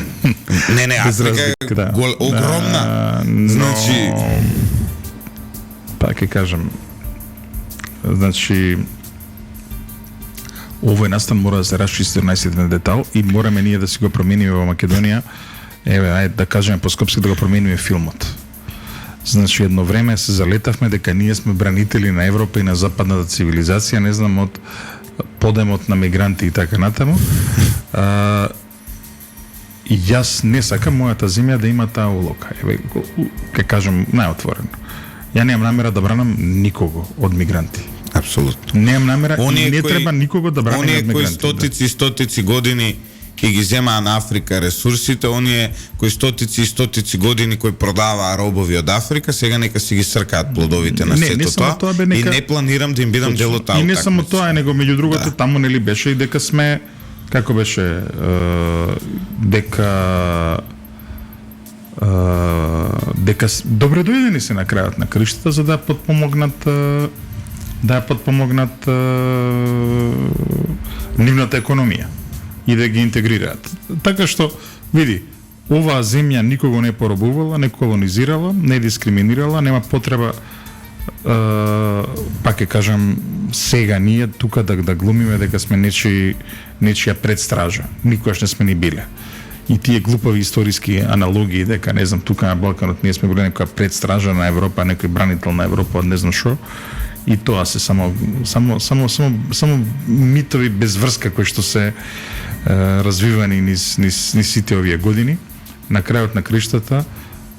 Speaker 2: без
Speaker 1: Африка е
Speaker 2: разлика, да.
Speaker 1: огромна.
Speaker 2: Но,
Speaker 1: Значи,
Speaker 2: па ќе кажам, значи овој настан мора да се расчисти најситен детал и мораме ние да си го промениме во Македонија. Еве, ајде да кажеме по скопски да го промениме филмот. Значи едно време се залетавме дека ние сме бранители на Европа и на западната цивилизација, не знам од подемот на мигранти и така натаму. И јас не сакам мојата земја да има таа улога. Еве, ќе кажам најотворено. Ја немам намера да бранам никого од мигранти.
Speaker 1: апсолутно.
Speaker 2: Немам намера и
Speaker 1: Оние
Speaker 2: не
Speaker 1: кои-
Speaker 2: треба никого да брани од
Speaker 1: Оние кои
Speaker 2: мигранти.
Speaker 1: стотици и стотици години ќе ги земаа на Африка ресурсите, оние кои стотици и стотици години кои продаваа робови од Африка, сега нека си ги сркаат плодовите на
Speaker 2: Не,
Speaker 1: сето
Speaker 2: не само тоа, бе,
Speaker 1: и
Speaker 2: нека-
Speaker 1: не планирам да им бидам дел од таа
Speaker 2: И не само
Speaker 1: утакмица.
Speaker 2: тоа, него меѓу другото
Speaker 1: Да.
Speaker 2: таму нели беше и дека сме како беше дека добре дојдени се на крајот на криштата за да подпомогнат нивната економија и да ги интегрираат. Така што види, оваа земја никого не поробувала, не колонизирала, не дискриминирала, нема потреба пак ќе кажам сега ние тука да глумиме дека сме нечија предстража. Никогаш не сме ни биле. И тие глупави историски аналогии дека не знам тука на Балканот ние сме биле некоја предстража на Европа, некој бранител на Европа, од не знам што. И тоа се само митови без врска кои што се развивани низ сите овие години. На крајот на криштата,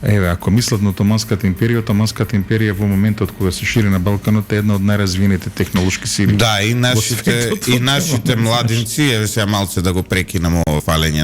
Speaker 2: еве, ако мислат на Отоманската империја во моментот кога се шири на Балканот е една од најразвиените технолошки сили.
Speaker 1: Да, и
Speaker 2: во светот.
Speaker 1: нашите младинци, еве сега малце да го прекинам ово фалење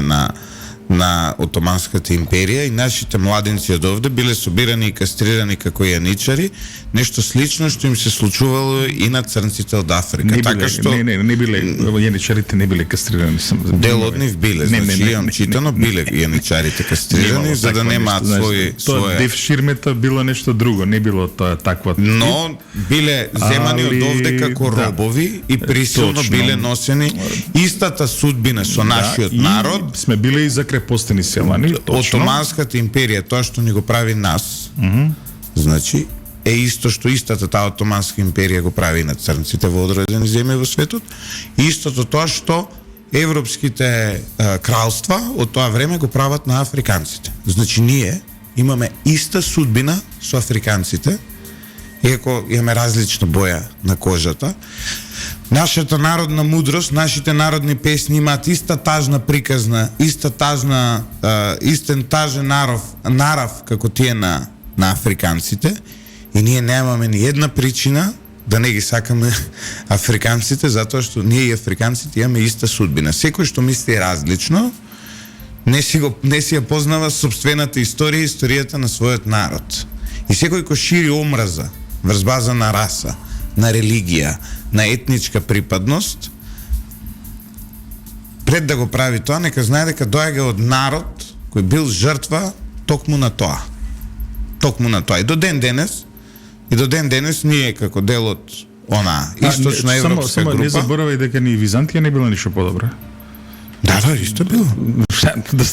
Speaker 1: на Отоманската империја, и нашите младинци од овде биле собирани и кастрирани како јаничари, нешто слично што им се случувало и на црнците од Африка.
Speaker 2: Не
Speaker 1: Така
Speaker 2: биле,
Speaker 1: што
Speaker 2: не биле, јаничарите не биле кастрирани.
Speaker 1: дел од нив биле, значи имам читано, биле јаничарите кастрирани за да немаат
Speaker 2: Тоа
Speaker 1: своје.
Speaker 2: дев ширмета било нешто друго, не било тоа таква.
Speaker 1: Но биле земани од
Speaker 2: Али,
Speaker 1: овде како
Speaker 2: да.
Speaker 1: робови и присилно
Speaker 2: Точно.
Speaker 1: биле носени истата судбина со нашиот
Speaker 2: и
Speaker 1: народ.
Speaker 2: сме биле и закрепостени селани, точно.
Speaker 1: Отоманската империја, тоа што ни го прави нас, значи, е исто што истата таа Отоманска империја го прави на црнците во одредени земји во светот, и истото тоа што европските кралства од тоа време го прават на африканците. Значи, ние имаме иста судбина со африканците, иако имаме различна боја на кожата. Нашата народна мудрост, нашите народни песни имаат иста тажна приказна, истен тажен нарав како тие на африканците, и ние немаме ни една причина да не ги сакаме африканците, затоа што ние и африканците имаме иста судбина. Секој што мисли различно, не си ја познава собствената историја, историјата на својот народ. И секој кој шири омраза врз база на раса, на религија, на етничка припадност, пред да го прави тоа, нека знае дека доаѓа од народ кој бил жртва токму на тоа. Токму на тоа. И до ден денес ние како дел од она источна европска
Speaker 2: само
Speaker 1: група.
Speaker 2: не заборавај дека ни Византија не била ништо подобра.
Speaker 1: Да, исто било.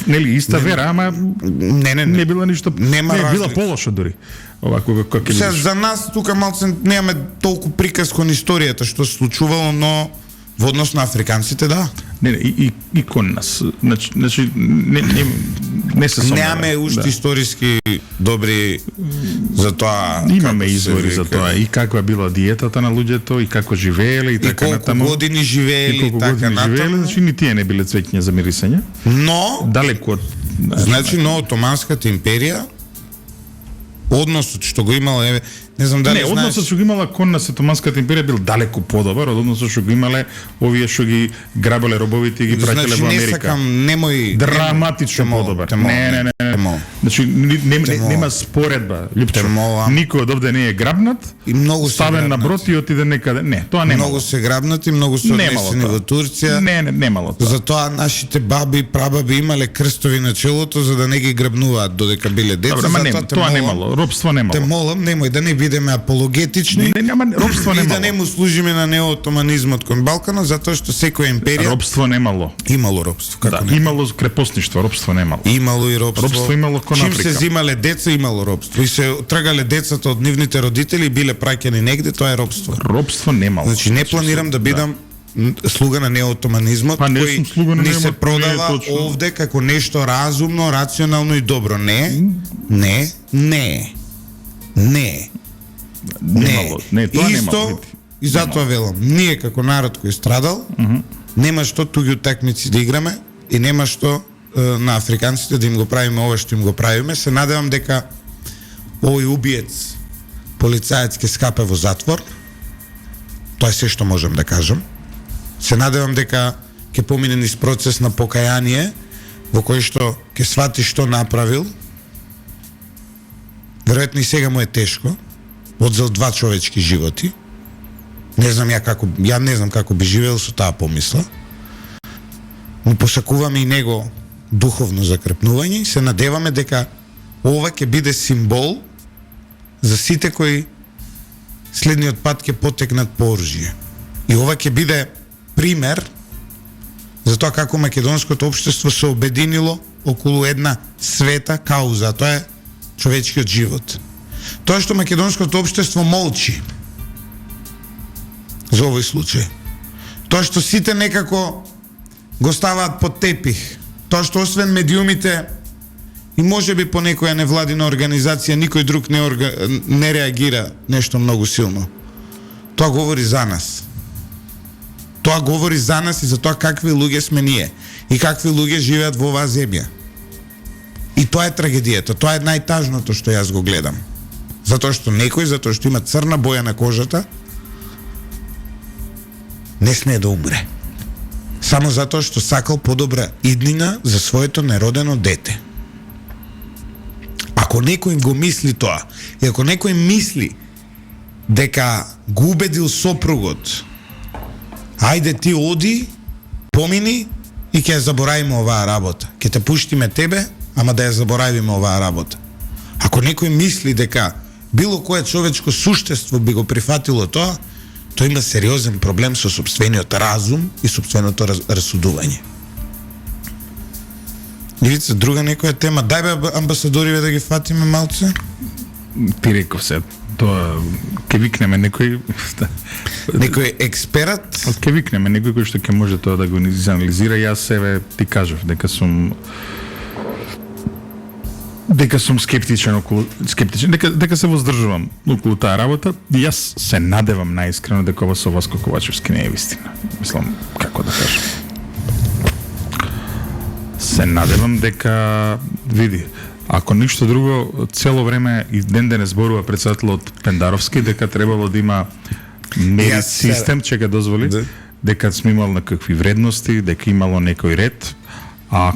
Speaker 2: Нели иста вера, ама не била ништо.
Speaker 1: Нема
Speaker 2: не била
Speaker 1: разлика.
Speaker 2: полошо дури. Овако како ќе
Speaker 1: Сега,
Speaker 2: видиш.
Speaker 1: за нас тука малце немаме толку приказ кон историјата што се случувало, но во однос на африканците, да.
Speaker 2: Не, и кон нас. Значи не се сомневам.
Speaker 1: Немаме уште
Speaker 2: да.
Speaker 1: историски добри за тоа.
Speaker 2: Имаме
Speaker 1: како се
Speaker 2: извори за
Speaker 1: вика,
Speaker 2: тоа и каква била диетата на луѓето и како живееле и
Speaker 1: И
Speaker 2: така
Speaker 1: колку
Speaker 2: натаму.
Speaker 1: години живеели
Speaker 2: И колку
Speaker 1: и така
Speaker 2: години живееле,
Speaker 1: натаму.
Speaker 2: значи ни тие не биле цвеќиња за мирисање.
Speaker 1: Но,
Speaker 2: Далеку од
Speaker 1: значи, но Отоманската империја, односот што го имала, еве, не знам дали
Speaker 2: Не,
Speaker 1: знаеш.
Speaker 2: односот што го имала кон нас Отоманската империја бил далеку подобар од односот што го имале овие што ги грабеле робовите и ги праќале
Speaker 1: Значи,
Speaker 2: во
Speaker 1: не
Speaker 2: Америка.
Speaker 1: сакам, немој...
Speaker 2: Драматично
Speaker 1: те молам,
Speaker 2: подобар.
Speaker 1: те молам,
Speaker 2: Не.
Speaker 1: Те молам.
Speaker 2: Значи нема споредба, Лјупчо.
Speaker 1: Те молам.
Speaker 2: Никој од овде не е грабнат,
Speaker 1: И многу се
Speaker 2: ставен на брод и отиде некаде. Не, тоа нема.
Speaker 1: Многу се грабнати, многу се
Speaker 2: Немало
Speaker 1: однесени
Speaker 2: тоа.
Speaker 1: во Турција.
Speaker 2: Немало тоа.
Speaker 1: Затоа нашите баби, прабаби имале крстови на челото за да не ги грабнуваат додека биле деца.
Speaker 2: Добро, ма
Speaker 1: Затоа
Speaker 2: нема,
Speaker 1: те
Speaker 2: тоа
Speaker 1: молам-
Speaker 2: немало, робство немало.
Speaker 1: Те молам, немој да не бидеме апологетични.
Speaker 2: Нема робство
Speaker 1: И да
Speaker 2: немало.
Speaker 1: не му служиме на неотоманизмот кон Балканот, затоа што секоја империја
Speaker 2: Робство немало.
Speaker 1: имало робство, како
Speaker 2: Да,
Speaker 1: не.
Speaker 2: имало крепосничство, робство немало.
Speaker 1: Имало и робство.
Speaker 2: Робство имало кон
Speaker 1: Чим
Speaker 2: Африка.
Speaker 1: се зимале деца, имало робство. И се тргале децата од нивните родители и биле праќани негде, тоа е робство.
Speaker 2: Робство немало.
Speaker 1: Значи не планирам да бидам слуга на неотоманизмот,
Speaker 2: Па, не
Speaker 1: кој
Speaker 2: сум слуга на
Speaker 1: ни се
Speaker 2: неотоманизмот,
Speaker 1: продава
Speaker 2: не е точно.
Speaker 1: овде како нешто разумно, рационално и добро. Не.
Speaker 2: Немало. Не, тоа
Speaker 1: Исто,
Speaker 2: немало.
Speaker 1: и затоа велам, ние како народ кој страдал, нема што туѓи утакмици да играме и нема што на африканците да им го правиме ова што им го правиме. Се надевам дека овој убиец полицаец ќе скапе во затвор. Тоа е се што можам да кажам. Се надевам дека ќе помине низ процес на покаяние во кој што ќе свати што направил. Веројатно и сега му е тешко. Одзел 2 човечки животи. Не знам како би живеел со таа помисла. Но посакуваме и него духовно закрепнување и се надеваме дека ова ќе биде символ за сите кои следниот пат ќе потекнат по оружје. И ова ќе биде пример за тоа како македонското општество се обединило околу една света кауза, тоа е човечкиот живот. Тоа што македонското општество молчи за овој случај. Тоа што сите некако го ставаат под тепих. Тоа што освен медиумите и можеби по некоја невладина организација никој друг не реагира нешто многу силно. Тоа говори за нас. Тоа говори за нас и за тоа какви луѓе сме ние и какви луѓе живеат во оваа земја. И тоа е трагедијата, тоа е најтажното што јас го гледам. Затоа што има црна боја на кожата, не смее да умре. Само затоа што сакал подобра иднина за своето неродено дете. Ако некој го мисли тоа, и ако некој мисли дека го убедил сопругот, ајде ти оди, помини и ќе ја заборавиме оваа работа. Ќе те пуштиме тебе, ама да ја заборавиме оваа работа. Ако некој мисли дека било кое човечко суштество би го прифатило тоа, тој има сериозен проблем со сопствениот разум и сопственото расудување. Ивица, друга некоја тема. Дај бе амбасадориве да ги фатиме малце.
Speaker 2: Ти реков се, тоа ќе викнеме некој
Speaker 1: Некој експерат.
Speaker 2: Ќе викнеме некој кој што ќе може тоа да го анализира. Јас себе ти кажав дека сум скептичен, дека се воздржувам околу таа работа. Јас се надевам најискрено дека ова со Васко Ковачевски не е вистина. Мислам, како да кажам. Се надевам дека, види, ако ништо друго, цело време и ден денес зборува председателот Пендаровски дека требало да има мерит систем, че га дозволи, дека сме имал некакви вредности, дека имало некој ред, а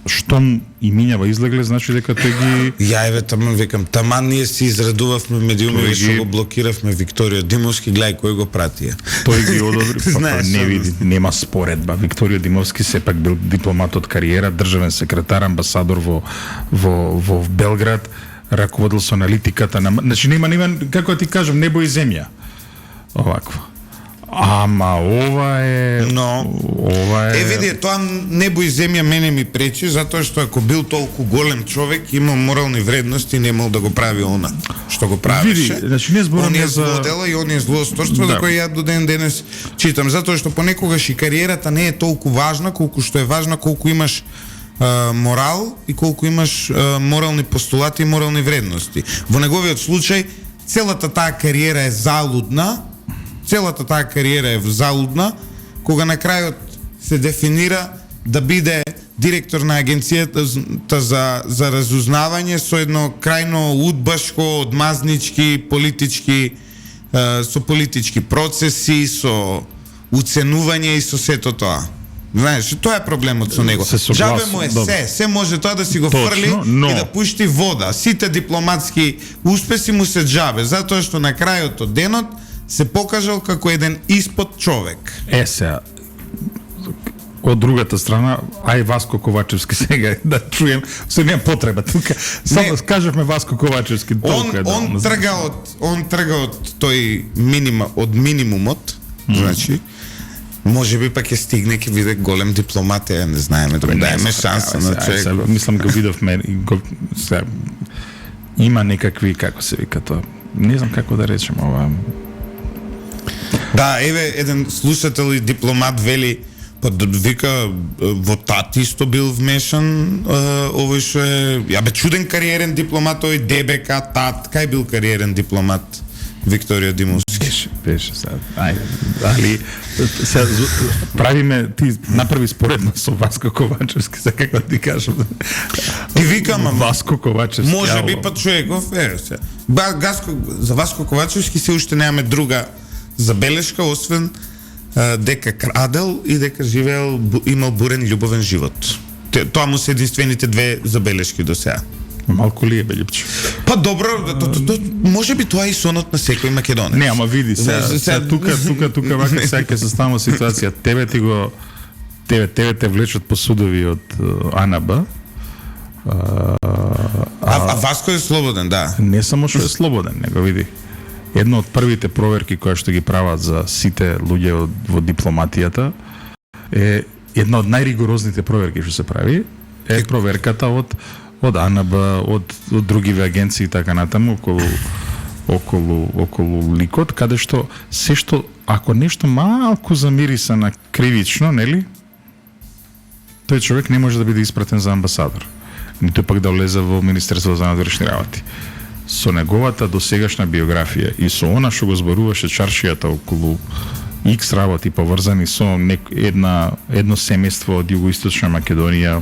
Speaker 2: штом и минјава излегле, значи дека тој ги...
Speaker 1: Ја еве таман викам, таман ние си израдувавме медиуми што го блокиравме Викторио Димовски, гледај кој го пратија.
Speaker 2: Тој ги одобри,
Speaker 1: Знаеш,
Speaker 2: не види, нема споредба. Викторио Димовски сепак бил дипломат од кариера, државен секретар, амбасадор во Белград, раководил со аналитиката на... Значи нема, како ти кажам, небо и земја. Овакво. Ама ова е... види,
Speaker 1: тоа небо и земја мене ми пречи, затоа што ако бил толку голем човек, има морални вредности, немал да го прави она што го правеше.
Speaker 2: Види, значи не зборам
Speaker 1: оние
Speaker 2: за...
Speaker 1: злодела и оние злосторства, да, кои ја до ден денес читам, затоа што понекогаш и кариерата не е толку важна, колку што е важна колку имаш морал и колку имаш морални постулати и морални вредности. Во неговиот случај, целата таа кариера е залудна, кога на крајот се дефинира да биде директор на агенцијата за разузнавање со едно крајно удбашко, одмазнички, со политички процеси, со уценување и со сето тоа. Знаеш, тоа е проблемот со него. Джабе му е се може тоа да си го фрли и да пушти вода. Сите дипломатски успеси му се джабе, затоа што на крајот од денот се покажал како еден испод човек.
Speaker 2: Сега, од другата страна, ај Васко Ковачевски сега да чуем, се нема потреба тука. Само кажавме Васко Ковачевски толку
Speaker 1: он трга од тој минимумот, значи може би пак ќе стигне, ќе биде голем дипломат, не знаеме, да даеме шанса на човек.
Speaker 2: Мислам го видовме, има некакви, како се вика тоа, не знам како да речем ова.
Speaker 1: Да, еве еден слушател и дипломат вели, вика во ТАТ исто бил вмешан, овој што е, бе чуден кариерен дипломат, тој ДБК, ТАТ, кај бил кариерен дипломат Викторио Димовски?
Speaker 2: Беше сега. Али сега правиме, ти направи споредно со Васко Ковачевски, за како ти кажам.
Speaker 1: Ти викам,
Speaker 2: Васко Ковачевски.
Speaker 1: Може би па човеков, за Васко Ковачевски се уште немаме друга забелешка, освен дека крадел и дека живеел, имал бурен љубовен живот. Тоа му се единствените две забелешки до сега.
Speaker 2: Малку ли е, бе, Липче?
Speaker 1: Па добро, може би тоа е и сонот на секој македонец.
Speaker 2: Не, ама види, тука вака сега ќе се става ситуација. Тебе те влечат по судови од АНБ.
Speaker 1: А Васко е слободен, да.
Speaker 2: Не само што е слободен, него види. Една од првите проверки која што ги прават за сите луѓе во дипломатијата е една од најригорозните проверки што се прави е проверката од АНБ, од другиве агенции и така натаму околу ликот, каде што се што ако нешто малку замириса на кривично, нели? Тој човек не може да биде испратен за амбасадор, ниту пак да влезе во Министерството за надворешни работи. Со неговата досегашна биографија и со она што го зборуваше чаршијата околу X работи поврзани со едно семејство од Југоисточна Македонија,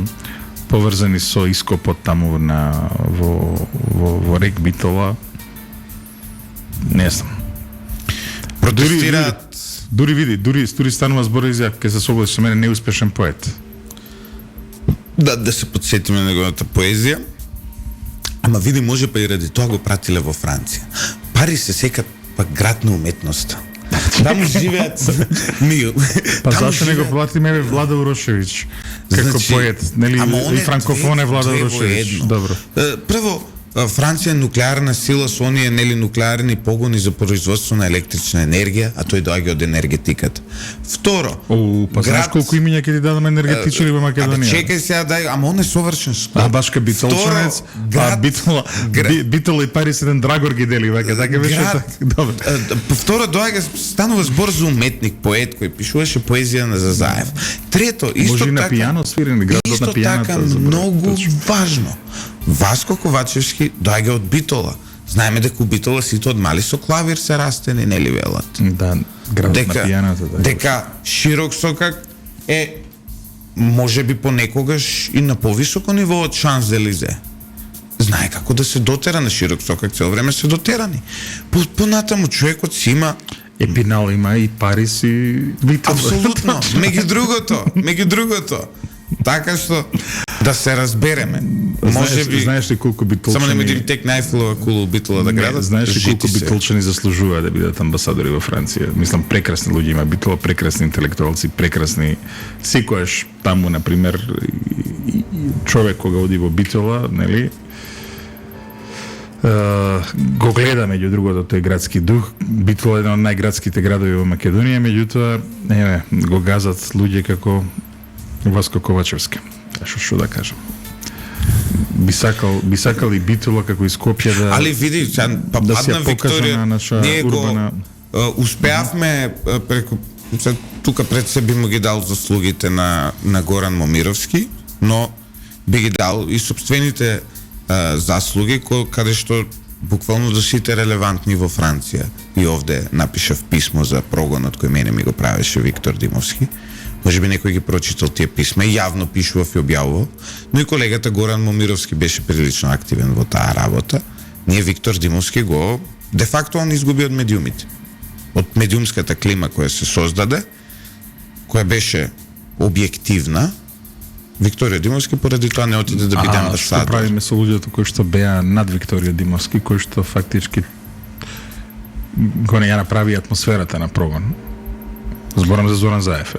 Speaker 2: поврзани со ископот таму во рек Битола, не знам.
Speaker 1: Протестираат.
Speaker 2: Дури станува збор за ке се согласи со мене неуспешен поет.
Speaker 1: Да се подсетиме неговата поезија. Ама види, може па и ради тоа го пратиле во Франција. Пари се секат пак град на уметноста. Таму живеат
Speaker 2: Па зашто не го платиме Влада Урошевиќ како поет, нели, и франкофон е Влада Урошевиќ. Добро.
Speaker 1: Прво, Франција е нуклеарна сила со оние нели нуклеарни погони за производство на електрична енергија, а тој доаѓа од енергетиката. Второ,
Speaker 2: па знаеш колку имиња ќе ти дадаме енергетичари во Македонија?
Speaker 1: Чекај сега, ама он е совршен спорт.
Speaker 2: Башка Битолчанец, Битола и Парис еден Драгор ги дели, вака, така беше така. Добро.
Speaker 1: Второ, станува збор за уметник, поет кој пишуваше поезија на Зазаев. Трето, исто така,
Speaker 2: може на пијано свирен, градот на пијаната.
Speaker 1: Исто така, многу важно. Васко Ковачевски доаѓа од Битола. Знаеме дека у Битола сите од мали со клавир се растени, нели велат?
Speaker 2: Да, градот на пијаната.
Speaker 1: Дека Широк Сокак е можеби понекогаш и на повисоко ниво од Шанс-Елизе. Знае како да се дотера на Широк Сокак, цел време се дотерани. Понатаму човекот си има
Speaker 2: Епинал има и Парис и Битола.
Speaker 1: Апсолутно. Меѓу другото. Така што да се разбереме. Можеби
Speaker 2: знаеш ли колку битолчани?
Speaker 1: Само не видим тек најфлова кула Битола да градат.
Speaker 2: Знаеш ли колку битолчани заслужуваат да бидат амбасадори во Франција? Мислам, прекрасни луѓе има Битола, прекрасни интелектуалци, прекрасни. Секојаш таму, на пример, човек кога оди во Битола, нели? Го гледа меѓу другото тој градски дух. Битола е еден од најградските градови во Македонија, меѓутоа, го газат луѓе како Васко Ковачевски. Што да кажам. Би сакал и Битола како и Скопје да.
Speaker 1: Али види, па
Speaker 2: да
Speaker 1: падна Викторија. Ние
Speaker 2: урбана...
Speaker 1: го успеавме преку тука пред се би му ги дал заслугите на Горан Момировски, но би ги дал и собствените заслуги каде што буквално да сите релевантни во Франција. И овде напишав писмо за прогонот кој мене ми го правеше Виктор Димовски. Може би некој ги прочитал тие писма и јавно пишував и објавував, но и колегата Горан Момировски беше прилично активен во таа работа. Ние Виктор Димовски го де факто он изгуби од медиумите. Од медиумската клима која се создаде, која беше објективна, Викторија Димовски поради тоа не отиде да биде
Speaker 2: Што
Speaker 1: амбасадор.
Speaker 2: правиме со луѓето кои што беа над Викторија Димовски, кои што фактички го не ја направи атмосферата на прогон? Зборам за Зоран Заев.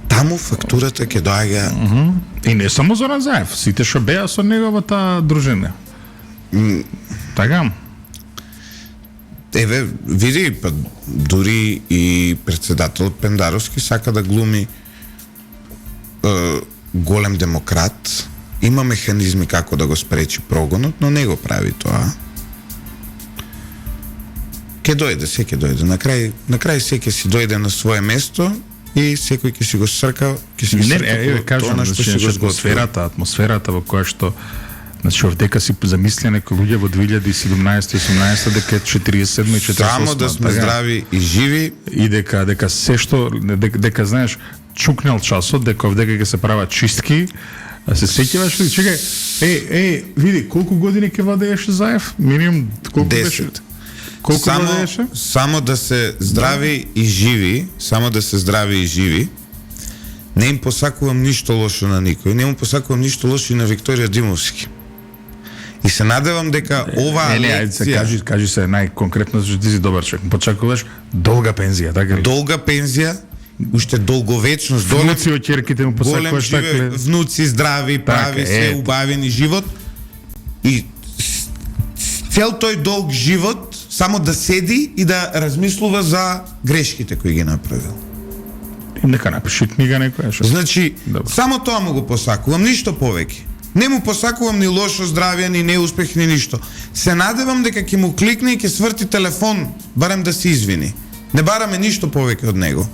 Speaker 1: Таму фактурата ќе доаѓа.
Speaker 2: И не само Зоран Заев, сите што беа со неговата дружина. Така?
Speaker 1: Еве, види, па дури и председател Пендаровски сака да глуми голем демократ, има механизми како да го спречи прогонот, но не го прави тоа. Ке дојде, се ке дојде. На крај се ке си дојде на свое место и секој ќе си го срка, ќе си го
Speaker 2: Не,
Speaker 1: срка
Speaker 2: кажам,
Speaker 1: тоа што си го сготвил.
Speaker 2: атмосферата во која што значи овдека си замислија некои луѓе во 2017-18 дека 47 и 48.
Speaker 1: Само да сме
Speaker 2: така?
Speaker 1: здрави и живи.
Speaker 2: И дека се што дека знаеш чукнел часот дека овдека ќе се прават чистки. А се сеќаваш ли? Чекај, види колку години ќе владееше Заев? Минимум колку
Speaker 1: 10.
Speaker 2: беше? Колку владееше?
Speaker 1: Само да се здрави и живи, само да се здрави и живи. Не им посакувам ништо лошо на никој, не му посакувам ништо лошо и на Викторија Димовски. И се надевам дека оваа лекција,
Speaker 2: Кажи се најконкретно, што ти си добар човек. Почакуваш долга пензија, така ли?
Speaker 1: долга пензија, уште долговечност,
Speaker 2: Внуци од ќерките му
Speaker 1: голем
Speaker 2: посакуваш, така
Speaker 1: живе,
Speaker 2: ли?
Speaker 1: внуци здрави, прави се убавени живот и цел тој долг живот само да седи и да размислува за грешките кои ги направил.
Speaker 2: И нека напиши книга некоја што.
Speaker 1: Значи,
Speaker 2: Добро.
Speaker 1: само тоа му го посакувам, ништо повеќе. Не му посакувам ни лошо здравје, ни неуспех, ни ништо. Се надевам дека ќе му кликне и ќе сврти телефон, барем да се извини. Не бараме ништо повеќе од него.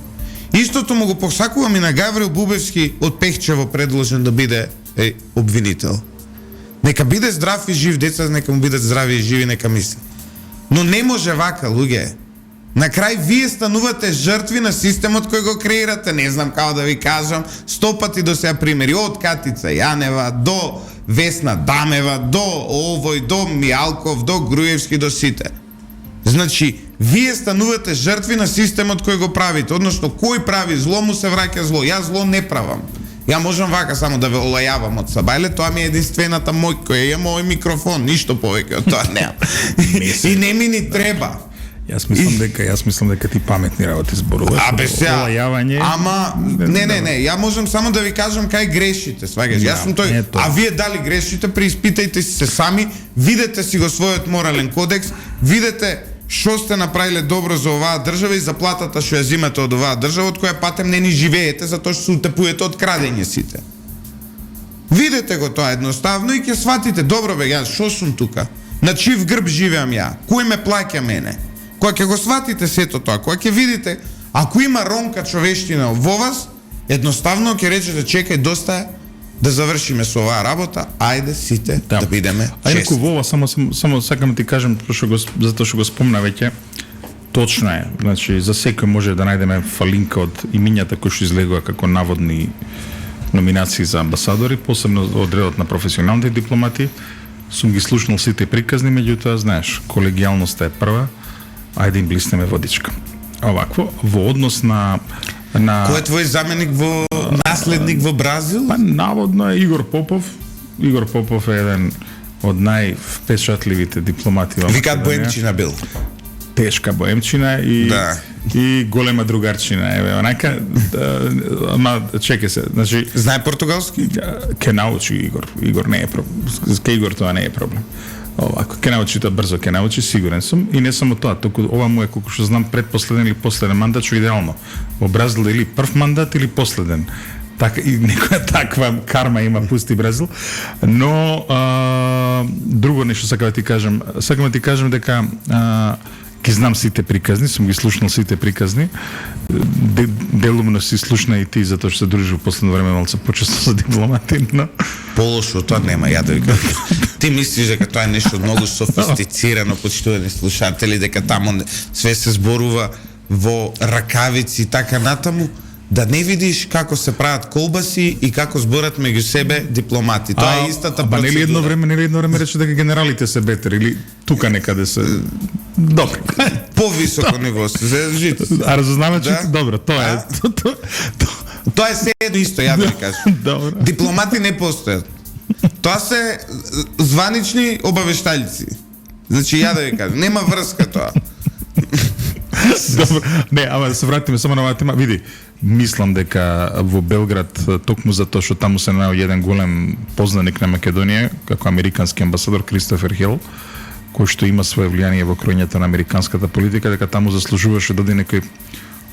Speaker 1: Истото му го посакувам и на Гаврил Бубевски од Пехчево предложен да биде обвинител. Нека биде здрав и жив, деца нека му бидат здрави и живи, нека мисли. Но не може вака, луѓе. На крај вие станувате жртви на системот кој го креирате, не знам како да ви кажам, 100 пати до сега примери, од Катица Јанева до Весна Дамева, до овој, до Мијалков, до Груевски, до сите. Значи, вие станувате жртви на системот кој го правите, односно кој прави зло му се враќа зло. Јас зло не правам. Ја можам вака само да ве олајавам од сабајле, тоа ми е единствената мој која имам овој микрофон, ништо повеќе од тоа немам. И не ми ни треба.
Speaker 2: Јас мислам дека ти паметни работи зборуваш.
Speaker 1: Абе сега,
Speaker 2: Олајавање.
Speaker 1: ама не, ја можам само да ви кажам кај грешите, сваѓаш. Јас сум тој, а вие дали грешите, преиспитајте се сами, видете си го својот морален кодекс, видете што сте направиле добро за оваа држава и заплатата што ја зимате од оваа држава, од која патем не ни живеете затоа што се утепуете од крадење сите. Видете го тоа едноставно и ќе сватите, добро бе, јас што сум тука? На чив грб живеам ја? Кој ме плаќа мене? Кога ќе го сватите сето тоа, кога ќе видите, ако има ронка човештина во вас, едноставно ќе речете чекај, доста е, да завршиме со оваа работа, ајде сите да бидеме честни.
Speaker 2: Ајде во ова само сакам да ти кажам затоа што го спомна веќе. Точно е. Значи за секој може да најдеме фалинка од имињата кои што излегува како наводни номинации за амбасадори, посебно од редот на професионалните дипломати. Сум ги слушнал сите приказни, меѓутоа знаеш, колегијалноста е прва. Ајде им блиснеме водичка. Овакво, во однос на
Speaker 1: Кој е твој заменик во наследник во Бразил?
Speaker 2: Па наводно е Игор Попов. Игор Попов е еден од највпечатливите дипломати во
Speaker 1: Викаат боемчина бил.
Speaker 2: Тешка боемчина и голема другарчина. Еве, онака, ама чекај се, значи
Speaker 1: знае португалски?
Speaker 2: Ке научи Игор. Игор не е проблем. Ке Игор тоа не е проблем. Овако, ке научи тоа брзо, ке научи, сигурен сум. И не само тоа, туку ова му е, колку што знам, предпоследен или последен мандат, што идеално. Во Бразил или прв мандат или последен. Така, и некоја таква карма има, пусти Бразил. Но, друго нешто сакам да ти кажам дека ги знам сите приказни, сум ги слушнал сите приказни. Делумно си слушна и ти, затоа што се дружиш во последно време малце почесто за дипломати, но
Speaker 1: полошо тоа нема, ја да ви кажам. Ти мислиш дека тоа е нешто многу софистицирано, почитувани слушатели, дека таму све се зборува во ракавици и така натаму, да не видиш како се прават колбаси и како зборат меѓу себе дипломати. Тоа е истата процедура.
Speaker 2: Нели едно време рече дека генералите се бетер или тука некаде се Добро.
Speaker 1: Повисоко ниво за жицата.
Speaker 2: А разузнавачите,
Speaker 1: Да.
Speaker 2: добро, тоа е.
Speaker 1: Тоа е се едно исто, ја да ви кажам.
Speaker 2: Добро.
Speaker 1: Дипломати не постојат. Тоа се званични обавешталици. Значи, ја да ви кажам, нема врска тоа.
Speaker 2: Добро. Не, ама да се вратиме само на оваа тема. Види, мислам дека во Белград, токму затоа што таму се наоѓа еден голем познаник на Македонија, како американски амбасадор Кристофер Хил, кој што има свое влијание во кројњето на американската политика, дека таму заслужуваше да даде некој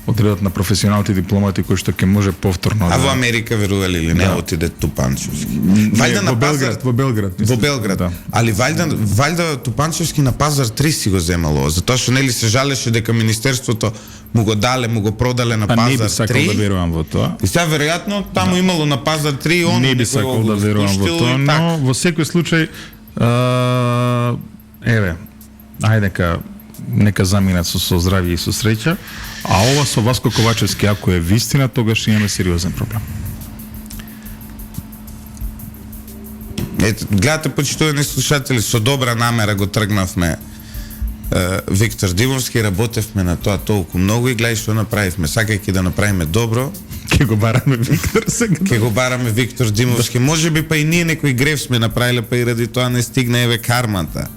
Speaker 2: одредот на професионалните дипломати кој што ќе може повторно
Speaker 1: А во Америка, верували или не, отиде Тупанчевски. Вајда на пазар...
Speaker 2: Во Белград.
Speaker 1: Во Белград.
Speaker 2: Да.
Speaker 1: Али вајда Тупанчевски на пазар 3 си го земало, затоа што нели се жалеше дека министерството му го дале, му го продале на
Speaker 2: А не би
Speaker 1: пазар
Speaker 2: сакал
Speaker 1: 3.
Speaker 2: да верувам во тоа.
Speaker 1: И сега веројатно таму имало на пазар 3 он
Speaker 2: Не би сакал да верувам во тоа, но во секој случај еве, ајде нека заминат со здравје и со среќа, а ова со Васко Ковачевски, ако е вистина, тогаш имаме сериозен проблем.
Speaker 1: Ето, гледате, почитувани слушатели, со добра намера го тргнавме Виктор Димовски, работевме на тоа толку многу и гледај што направивме. Сакајќи да направиме добро,
Speaker 2: Ке го бараме Виктор сега.
Speaker 1: ќе го бараме Виктор Димовски. Може би па и ние некој грев сме направиле, па и ради тоа не стигна еве кармата.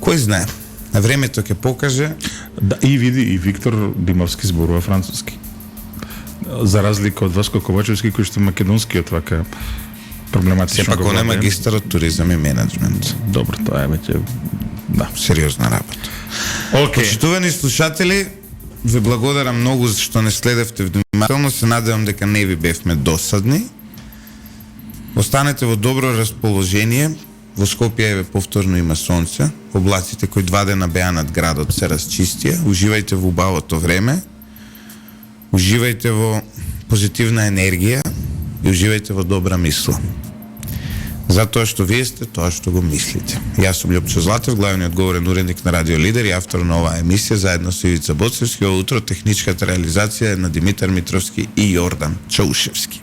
Speaker 1: Кој знае? На времето ќе покаже.
Speaker 2: Да, и види, и Виктор Димовски зборува француски. За разлика од Васко Ковачевски, кој што македонскиот вака проблематично
Speaker 1: Сепак он е
Speaker 2: владее.
Speaker 1: магистар од туризам и менеджмент.
Speaker 2: Добро, тоа е веќе да.
Speaker 1: Сериозна работа.
Speaker 2: Океј.
Speaker 1: Почитувани слушатели, ве благодарам многу за што не следевте внимателно. Се надевам дека не ви бевме досадни. Останете во добро расположение. Во Скопје еве повторно има сонце. Облаците кои 2 дена беа над градот се расчистија. Уживајте во убавото време. Уживајте во позитивна енергија и уживајте во добра мисла. Затоа што вие сте тоа што го мислите. Јас сум Лјупчо Златев, главниот говорен уредник на Радио Лидер и автор на оваа емисија, заедно со Ивица Боцевски. Ова утро техничката реализација е на Димитар Митровски и Јордан Чаушевски.